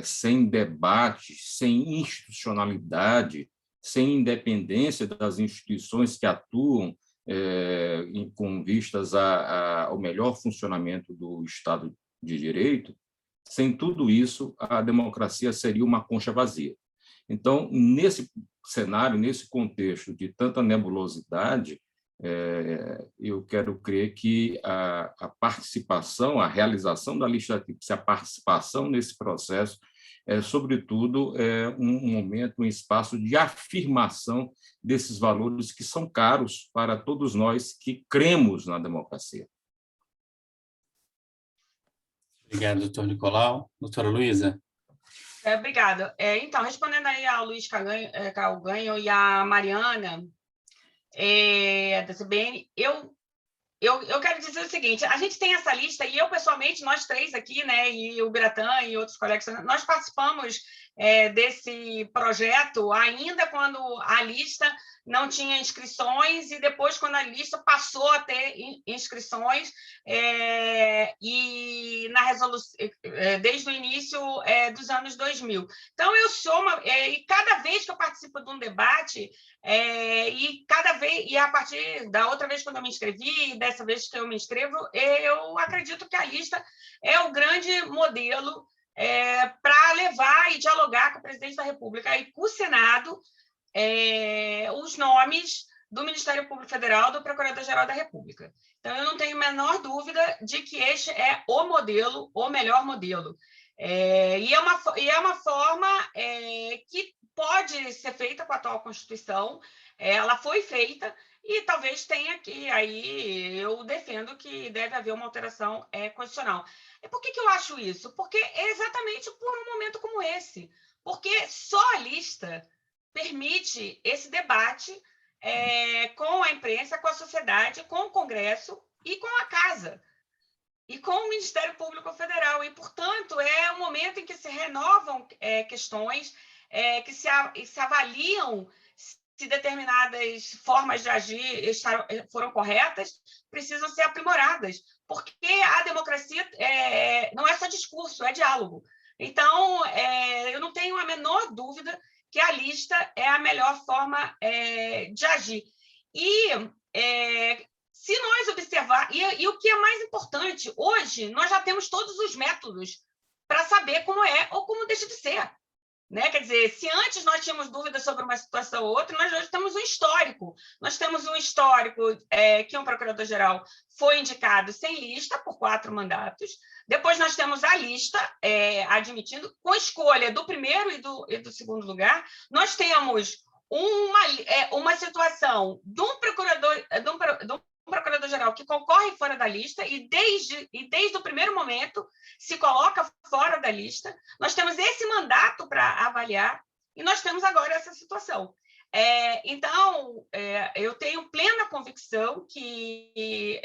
sem debate, sem institucionalidade, sem independência das instituições que atuam com vistas ao melhor funcionamento do Estado de Direito, sem tudo isso, a democracia seria uma concha vazia. Então, nesse cenário, nesse contexto de tanta nebulosidade, eu quero crer que a participação, a realização da lista tríplice, a participação nesse processo, sobretudo, um momento, um espaço de afirmação desses valores que são caros para todos nós que cremos na democracia. Obrigado, doutor Nicolau. Doutora Luísa. Obrigada. Então, respondendo aí ao Luiz Calganho e à Mariana, da CBN, eu quero dizer o seguinte: a gente tem essa lista, e eu, pessoalmente, nós três aqui, né, e o Biratã e outros colegas, nós participamos desse projeto ainda quando a lista não tinha inscrições, e depois, quando a lista passou a ter inscrições, e na resolução, desde o início dos anos 2000. Então, eu sou e cada vez que eu participo de um debate, e a partir da outra vez quando eu me inscrevi, e dessa vez que eu me inscrevo, eu acredito que a lista é o grande modelo para levar e dialogar com o presidente da República e com o Senado os nomes do Ministério Público Federal, do Procurador-Geral da República. Então, eu não tenho a menor dúvida de que este é o modelo, o melhor modelo. E é uma forma que pode ser feita com a atual Constituição. Ela foi feita e talvez tenha que, aí eu defendo que deve haver uma alteração constitucional. E por que eu acho isso? Porque é exatamente por um momento como esse. Porque só a lista permite esse debate com a imprensa, com a sociedade, com o Congresso e com a Casa, e com o Ministério Público Federal. E, portanto, é um momento em que se renovam questões, que se avaliam se determinadas formas de agir foram corretas, precisam ser aprimoradas, porque a democracia não é só discurso, é diálogo. Então, eu não tenho a menor dúvida que a lista é a melhor forma de agir. E se nós observar, e o que é mais importante, hoje nós já temos todos os métodos para saber como é ou como deixa de ser. Né? Quer dizer, se antes nós tínhamos dúvidas sobre uma situação ou outra, nós hoje temos um histórico. Nós temos um histórico que um procurador-geral foi indicado sem lista por 4 mandatos. Depois nós temos a lista admitindo, com escolha do primeiro e do segundo lugar. Nós temos uma situação de um procurador-geral que concorre fora da lista e desde o primeiro momento se coloca fora da lista. Nós temos esse mandato para avaliar e nós temos agora essa situação. Então, eu tenho plena convicção que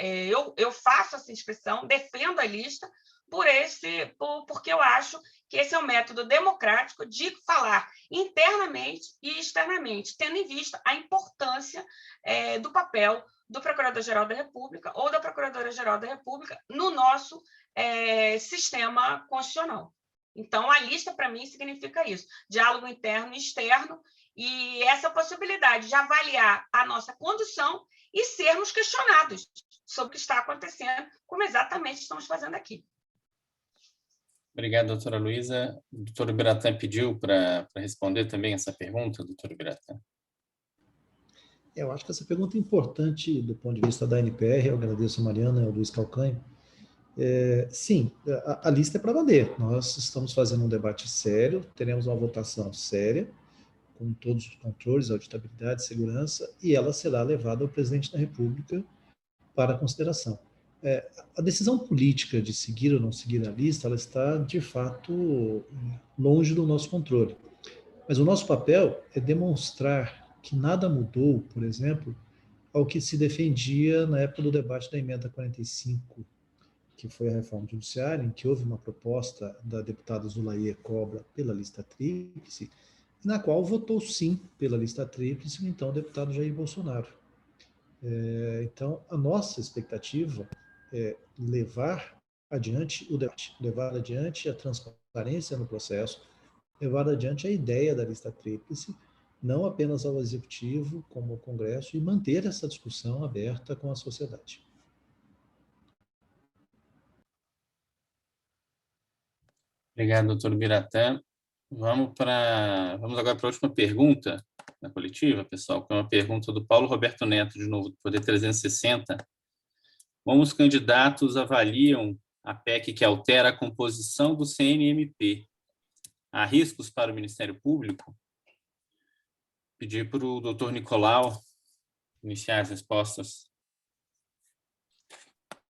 eu faço essa inscrição, defendo a lista, porque eu acho que esse é um método democrático de falar internamente e externamente, tendo em vista a importância do papel do Procurador-Geral da República ou da Procuradora-Geral da República no nosso sistema constitucional. Então, a lista, para mim, significa isso, diálogo interno e externo, e essa possibilidade de avaliar a nossa condução e sermos questionados sobre o que está acontecendo, como exatamente estamos fazendo aqui. Obrigado, doutora Luísa. O doutor Biratã pediu para responder também essa pergunta, doutor Biratã. Eu acho que essa pergunta é importante do ponto de vista da NPR. Eu agradeço a Mariana e ao Luiz Calcanho. Sim, a lista é para valer. Nós estamos fazendo um debate sério, teremos uma votação séria, com todos os controles, auditabilidade, segurança, e ela será levada ao presidente da República para consideração. A decisão política de seguir ou não seguir a lista, ela está, de fato, longe do nosso controle. Mas o nosso papel é demonstrar que nada mudou, por exemplo, ao que se defendia na época do debate da emenda 45, que foi a reforma judiciária, em que houve uma proposta da deputada Zulaye Cobra pela lista tríplice, na qual votou sim pela lista tríplice o então deputado Jair Bolsonaro. Então, a nossa expectativa é levar adiante o debate, levar adiante a transparência no processo, levar adiante a ideia da lista tríplice, não apenas ao Executivo, como ao Congresso, e manter essa discussão aberta com a sociedade. Obrigado, doutor Biratã. Vamos agora para a última pergunta da coletiva, pessoal, que é uma pergunta do Paulo Roberto Neto, de novo, do Poder 360. Como os candidatos avaliam a PEC que altera a composição do CNMP? Há riscos para o Ministério Público? Pedir para o doutor Nicolau iniciar as respostas.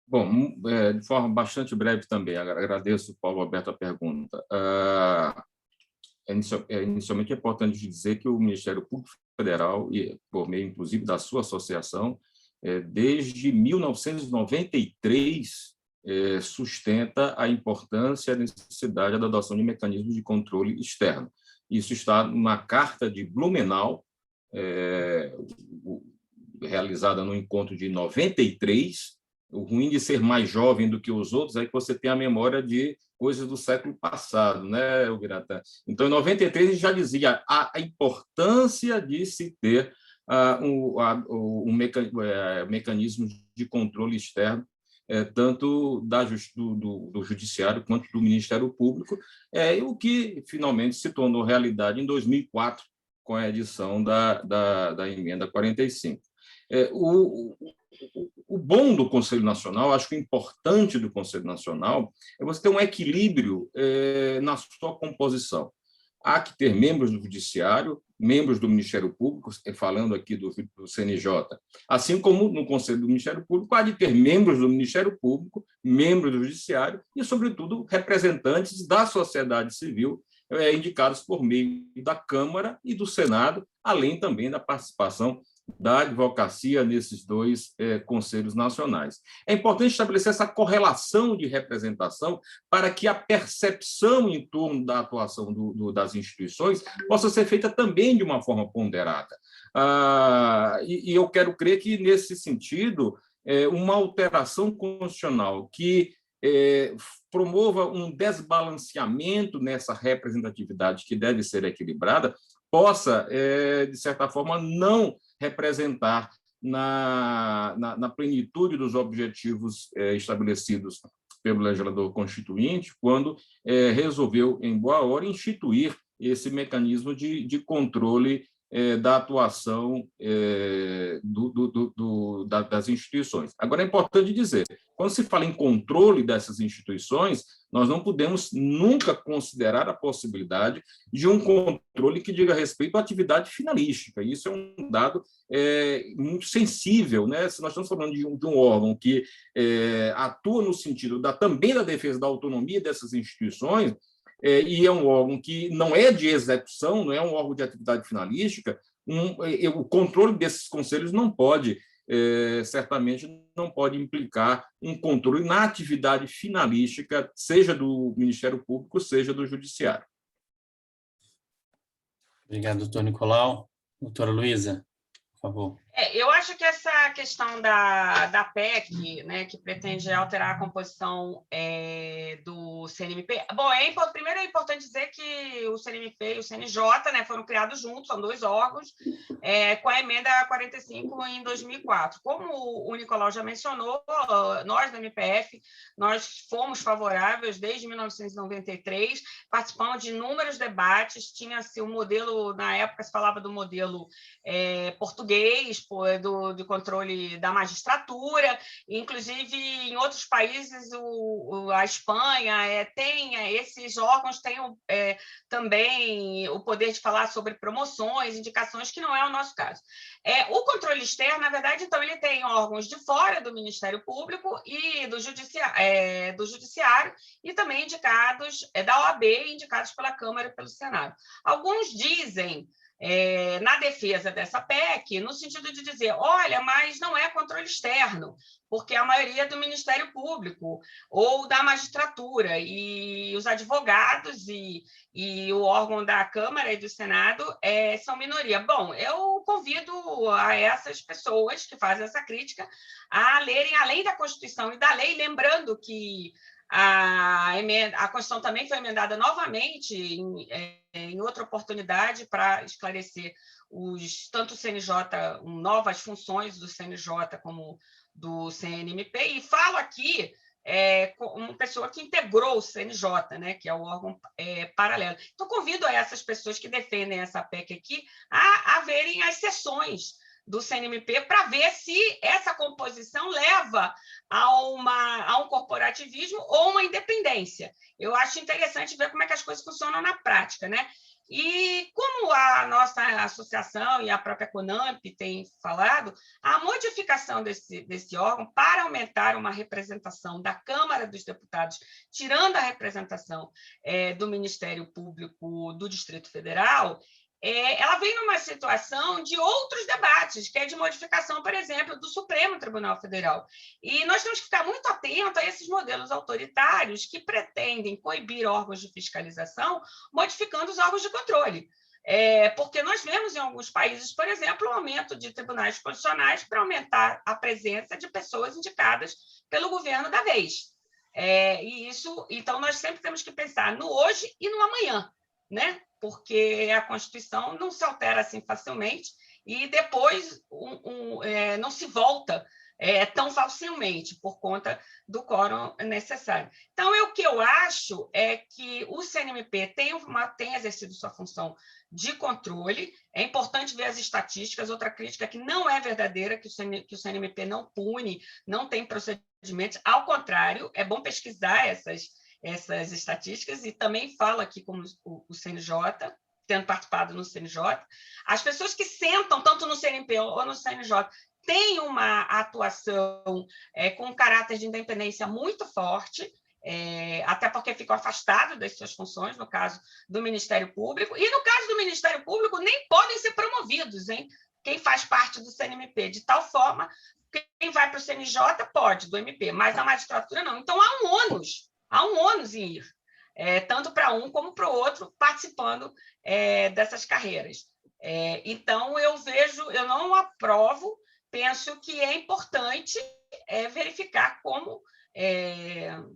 Bom, de forma bastante breve também, agradeço, Paulo Alberto, a pergunta. Inicialmente é importante dizer que o Ministério Público Federal, e por meio, inclusive, da sua associação, desde 1993, sustenta a importância e a necessidade da adoção de mecanismos de controle externo. Isso está numa carta de Blumenau, realizada no encontro de 93. O ruim de ser mais jovem do que os outros é que você tem a memória de coisas do século passado, né, Biratã? Então, em 93, a gente já dizia a importância de se ter um mecanismo de controle externo, tanto do Judiciário quanto do Ministério Público, o que finalmente se tornou realidade em 2004, com a edição da Emenda 45. O bom do Conselho Nacional, acho que o importante do Conselho Nacional é você ter um equilíbrio na sua composição. Há que ter membros do Judiciário, membros do Ministério Público, falando aqui do CNJ, assim como no Conselho do Ministério Público, há de ter membros do Ministério Público, membros do Judiciário e, sobretudo, representantes da sociedade civil, indicados por meio da Câmara e do Senado, além também da participação da advocacia nesses dois conselhos nacionais. É importante estabelecer essa correlação de representação para que a percepção em torno da atuação das instituições possa ser feita também de uma forma ponderada. E eu quero crer que, nesse sentido, uma alteração constitucional que promova um desbalanceamento nessa representatividade que deve ser equilibrada, possa, de certa forma, não representar na plenitude dos objetivos estabelecidos pelo legislador constituinte, quando resolveu, em boa hora, instituir esse mecanismo de controle da atuação das instituições. Agora, é importante dizer, quando se fala em controle dessas instituições, nós não podemos nunca considerar a possibilidade de um controle que diga respeito à atividade finalística. Isso é um dado muito sensível, né? Se nós estamos falando de um órgão que atua no sentido também da defesa da autonomia dessas instituições, e é um órgão que não é de execução, não é um órgão de atividade finalística, o controle desses conselhos não pode, certamente, não pode implicar um controle na atividade finalística, seja do Ministério Público, seja do Judiciário. Obrigado, doutor Nicolau. Doutora Luísa, por favor. Eu acho que essa questão da PEC, né, que pretende alterar a composição do CNMP... Bom, primeiro é importante dizer que o CNMP e o CNJ, né, foram criados juntos, são dois órgãos, com a emenda 45 em 2004. Como o Nicolau já mencionou, nós da MPF, nós fomos favoráveis desde 1993, participamos de inúmeros debates, tinha-se um modelo, na época se falava do modelo português, do controle da magistratura, inclusive em outros países, a Espanha esses órgãos têm também o poder de falar sobre promoções, indicações, que não é o nosso caso. O controle externo, na verdade, então, ele tem órgãos de fora do Ministério Público e do Judiciário, e também indicados da OAB, indicados pela Câmara e pelo Senado. Alguns dizem, na defesa dessa PEC, no sentido de dizer, olha, mas não é controle externo, porque a maioria é do Ministério Público ou da magistratura, e os advogados e o órgão da Câmara e do Senado são minoria. Bom, eu convido a essas pessoas que fazem essa crítica a lerem, além da Constituição e da lei, lembrando que a Constituição também foi emendada novamente em outra oportunidade para esclarecer tanto o CNJ, novas funções do CNJ como do CNMP, e falo aqui como uma pessoa que integrou o CNJ, né, que é o órgão paralelo. Então, convido a essas pessoas que defendem essa PEC aqui a verem as sessões do CNMP para ver se essa composição leva a um corporativismo ou uma independência. Eu acho interessante ver como é que as coisas funcionam na prática, né? E como a nossa associação e a própria CONAMP têm falado, a modificação desse órgão para aumentar uma representação da Câmara dos Deputados, tirando a representação do Ministério Público do Distrito Federal, ela vem numa situação de outros debates, que é de modificação, por exemplo, do Supremo Tribunal Federal. E nós temos que ficar muito atentos a esses modelos autoritários que pretendem coibir órgãos de fiscalização, modificando os órgãos de controle. Porque nós vemos em alguns países, por exemplo, o aumento de tribunais constitucionais para aumentar a presença de pessoas indicadas pelo governo da vez. Então, nós sempre temos que pensar no hoje e no amanhã, né? Porque a Constituição não se altera assim facilmente e depois não se volta tão facilmente por conta do quórum necessário. Então, o que eu acho é que o CNMP tem exercido sua função de controle. É importante ver as estatísticas. Outra crítica que não é verdadeira, que o CNMP não pune, não tem procedimentos. Ao contrário, é bom pesquisar essas estatísticas, e também falo aqui como o CNJ, tendo participado no CNJ, as pessoas que sentam tanto no CNMP ou no CNJ têm uma atuação com um caráter de independência muito forte, até porque ficam afastados das suas funções, no caso do Ministério Público, e no caso do Ministério Público nem podem ser promovidos, hein? Quem faz parte do CNMP, de tal forma, quem vai para o CNJ pode, do MP, mas a magistratura não. Então, há um ônus em ir, tanto para um como para o outro, participando dessas carreiras. Então, eu não aprovo, penso que é importante verificar como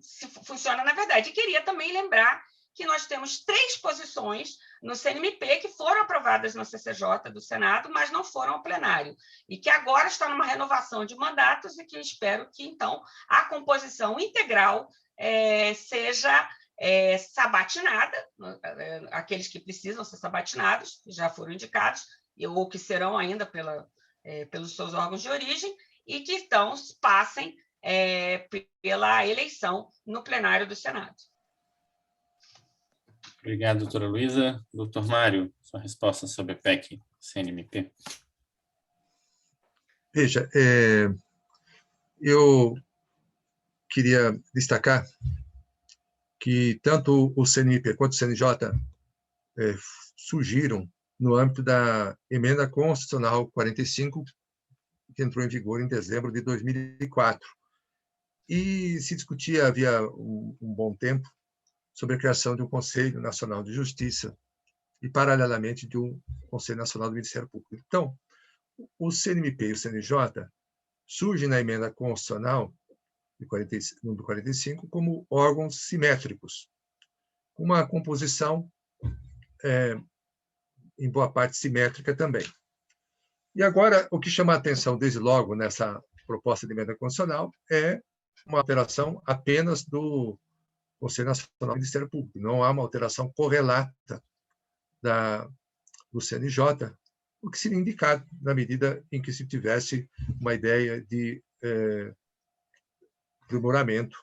se funciona na verdade. E queria também lembrar que nós temos 3 posições no CNMP que foram aprovadas na CCJ do Senado, mas não foram ao plenário, e que agora está numa renovação de mandatos, e que eu espero que, então, a composição integral seja sabatinada, aqueles que precisam ser sabatinados, que já foram indicados, ou que serão ainda pelos seus órgãos de origem, e que, então, passem pela eleição no plenário do Senado. Obrigado, doutora Luísa. Doutor Mário, sua resposta sobre a PEC CNMP. Veja, eu queria destacar que tanto o CNMP quanto o CNJ surgiram no âmbito da Emenda Constitucional 45, que entrou em vigor em dezembro de 2004. E se discutia, havia um bom tempo, sobre a criação de um Conselho Nacional de Justiça e, paralelamente, de um Conselho Nacional do Ministério Público. Então, o CNMP e o CNJ surgem na Emenda Constitucional número 45 como órgãos simétricos, com uma composição, em boa parte, simétrica também. E agora, o que chama a atenção desde logo nessa proposta de emenda constitucional é uma alteração apenas do Conselho Nacional do Ministério Público. Não há uma alteração correlata do CNJ, o que seria indicado na medida em que se tivesse uma ideia de aprimoramento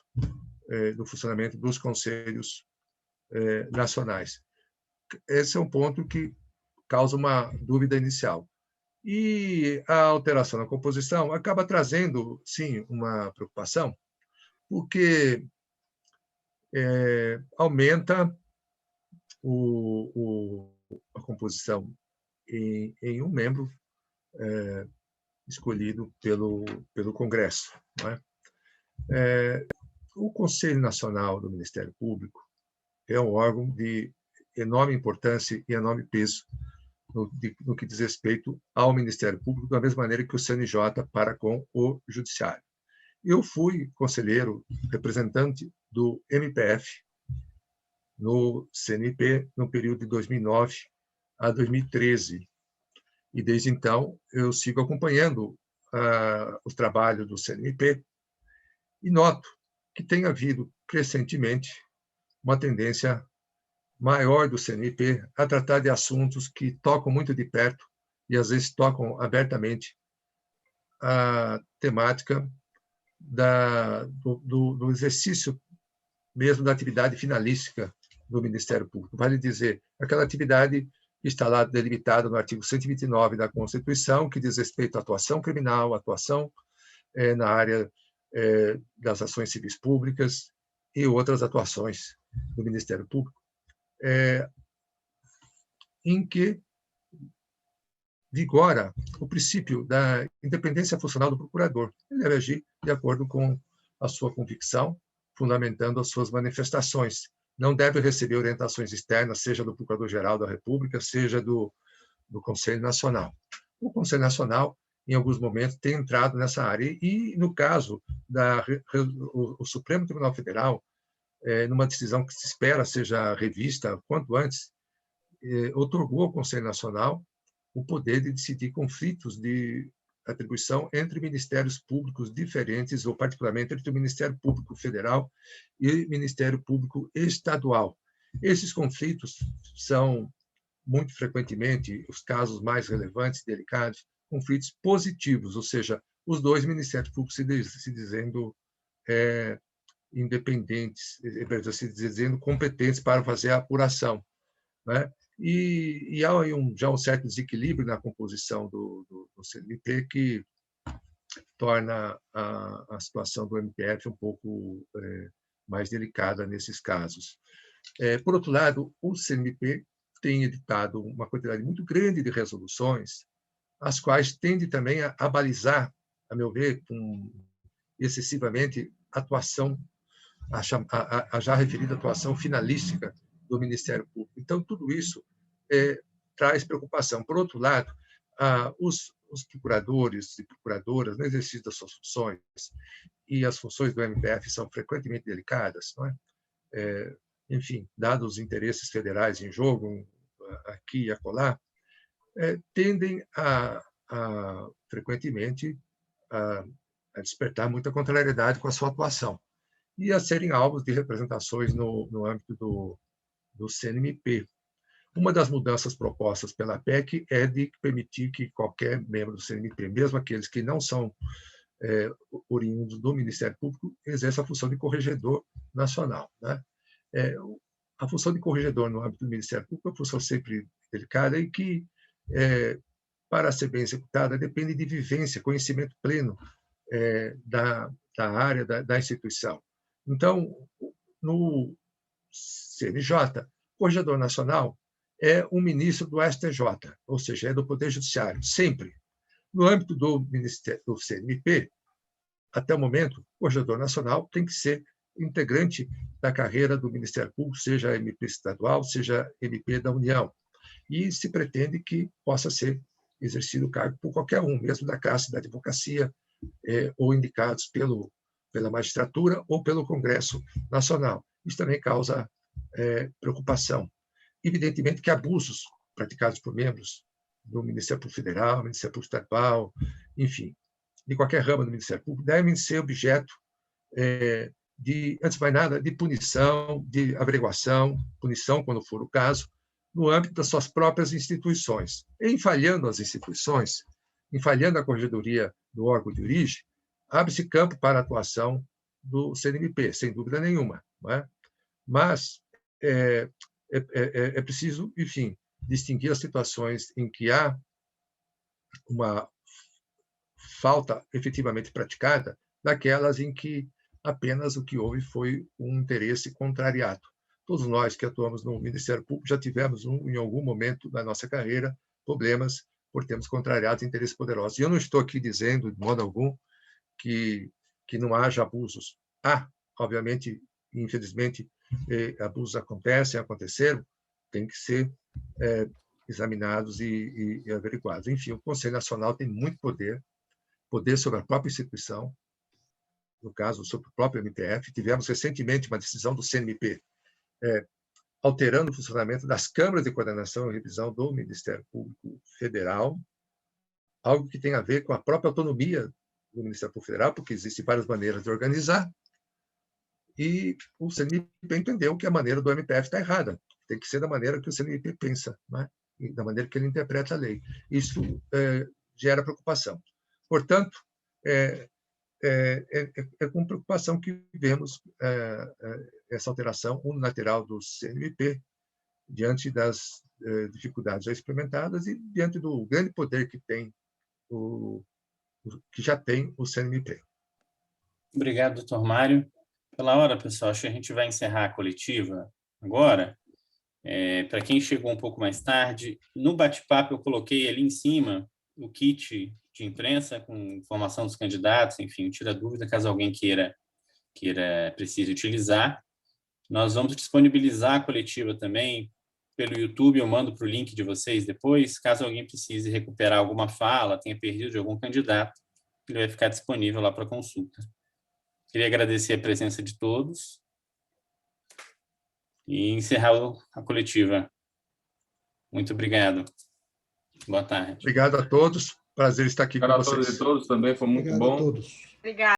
do funcionamento dos conselhos nacionais. Esse é um ponto que causa uma dúvida inicial. E a alteração na composição acaba trazendo, sim, uma preocupação, porque aumenta a composição em um membro escolhido pelo Congresso. Não é? O Conselho Nacional do Ministério Público é um órgão de enorme importância e enorme peso no que diz respeito ao Ministério Público, da mesma maneira que o CNJ para com o Judiciário. Eu fui conselheiro representante do MPF no CNP no período de 2009 a 2013. E, desde então, eu sigo acompanhando os trabalhos do CNP e noto que tem havido, crescentemente, uma tendência maior do CNP a tratar de assuntos que tocam muito de perto e, às vezes, tocam abertamente a temática do exercício mesmo da atividade finalística do Ministério Público. Vale dizer, aquela atividade que está lá delimitada no artigo 129 da Constituição, que diz respeito à atuação criminal, atuação na área das ações civis públicas e outras atuações do Ministério Público, em que vigora o princípio da independência funcional do procurador. Ele deve agir de acordo com a sua convicção, fundamentando as suas manifestações. Não deve receber orientações externas, seja do Procurador-Geral da República, seja do Conselho Nacional. O Conselho Nacional, em alguns momentos, tem entrado nessa área. E, no caso, o Supremo Tribunal Federal, numa decisão que se espera seja revista quanto antes, otorgou ao Conselho Nacional o poder de decidir conflitos de atribuição entre ministérios públicos diferentes, ou particularmente entre o Ministério Público Federal e o Ministério Público Estadual. Esses conflitos são, muito frequentemente, os casos mais relevantes e delicados, conflitos positivos, ou seja, os dois ministérios públicos se dizendo independentes, se dizendo competentes para fazer a apuração, né? E há já um certo desequilíbrio na composição do CNMP que torna a situação do MPF um pouco mais delicada nesses casos. Por outro lado, o CNMP tem editado uma quantidade muito grande de resoluções, as quais tende também a balizar, a meu ver, excessivamente a atuação, a já referida atuação finalística do Ministério Público. Então, tudo isso traz preocupação. Por outro lado, os procuradores e procuradoras, no exercício das suas funções, e as funções do MPF são frequentemente delicadas, não é? Enfim, dados os interesses federais em jogo, aqui e acolá, tendem frequentemente, a despertar muita contrariedade com a sua atuação e a serem alvos de representações no âmbito do CNMP. Uma das mudanças propostas pela PEC é de permitir que qualquer membro do CNMP, mesmo aqueles que não são oriundos do Ministério Público, exerça a função de corregedor nacional, né? A função de corregedor no âmbito do Ministério Público é uma função sempre delicada e que, para ser bem executada, depende de vivência, conhecimento pleno da área, da instituição. Então, no CNJ, o corregedor nacional é um ministro do STJ, ou seja, é do Poder Judiciário, sempre. No âmbito do Ministério do CNMP, até o momento, o Corregedor Nacional tem que ser integrante da carreira do Ministério Público, seja MP estadual, seja MP da União. E se pretende que possa ser exercido o cargo por qualquer um, mesmo da classe da advocacia, ou indicados pela magistratura ou pelo Congresso Nacional. Isso também causa preocupação. Evidentemente que abusos praticados por membros do Ministério Público Federal, Ministério Público Estadual, enfim, de qualquer ramo do Ministério Público, devem ser objeto de, antes de mais nada, de punição, de averiguação, punição, quando for o caso, no âmbito das suas próprias instituições. Em falhando as instituições, em falhando a corregedoria do órgão de origem, abre-se campo para a atuação do CNMP, sem dúvida nenhuma. Não é? Mas é preciso, enfim, distinguir as situações em que há uma falta efetivamente praticada daquelas em que apenas o que houve foi um interesse contrariado. Todos nós que atuamos no Ministério Público já tivemos, em algum momento da nossa carreira, problemas por termos contrariado interesses poderosos. E eu não estou aqui dizendo, de modo algum, que não haja abusos. Obviamente, infelizmente, abusos aconteceram, tem que ser examinados e averiguados. Enfim, o Conselho Nacional tem muito poder sobre a própria instituição, no caso, sobre o próprio MPF. Tivemos recentemente uma decisão do CNMP alterando o funcionamento das câmaras de coordenação e revisão do Ministério Público Federal, algo que tem a ver com a própria autonomia do Ministério Público Federal, porque existem várias maneiras de organizar, e o CNMP entendeu que a maneira do MPF está errada, tem que ser da maneira que o CNMP pensa, né? E da maneira que ele interpreta a lei. Isso gera preocupação. Portanto, é com preocupação que vemos essa alteração unilateral do CNMP diante das dificuldades já experimentadas e diante do grande poder que já tem o CNMP. Obrigado, doutor Mário. Pela hora, pessoal, acho que a gente vai encerrar a coletiva agora. Para quem chegou um pouco mais tarde, no bate-papo eu coloquei ali em cima o kit de imprensa com informação dos candidatos, enfim, tira dúvida caso alguém precise utilizar. Nós vamos disponibilizar a coletiva também pelo YouTube, eu mando para o link de vocês depois, caso alguém precise recuperar alguma fala, tenha perdido de algum candidato, ele vai ficar disponível lá para consulta. Queria agradecer a presença de todos e encerrar a coletiva. Muito obrigado. Boa tarde. Obrigado a todos. Prazer estar aqui com vocês. Obrigado a todos e todos também, foi muito bom. Obrigado a todos. Obrigada.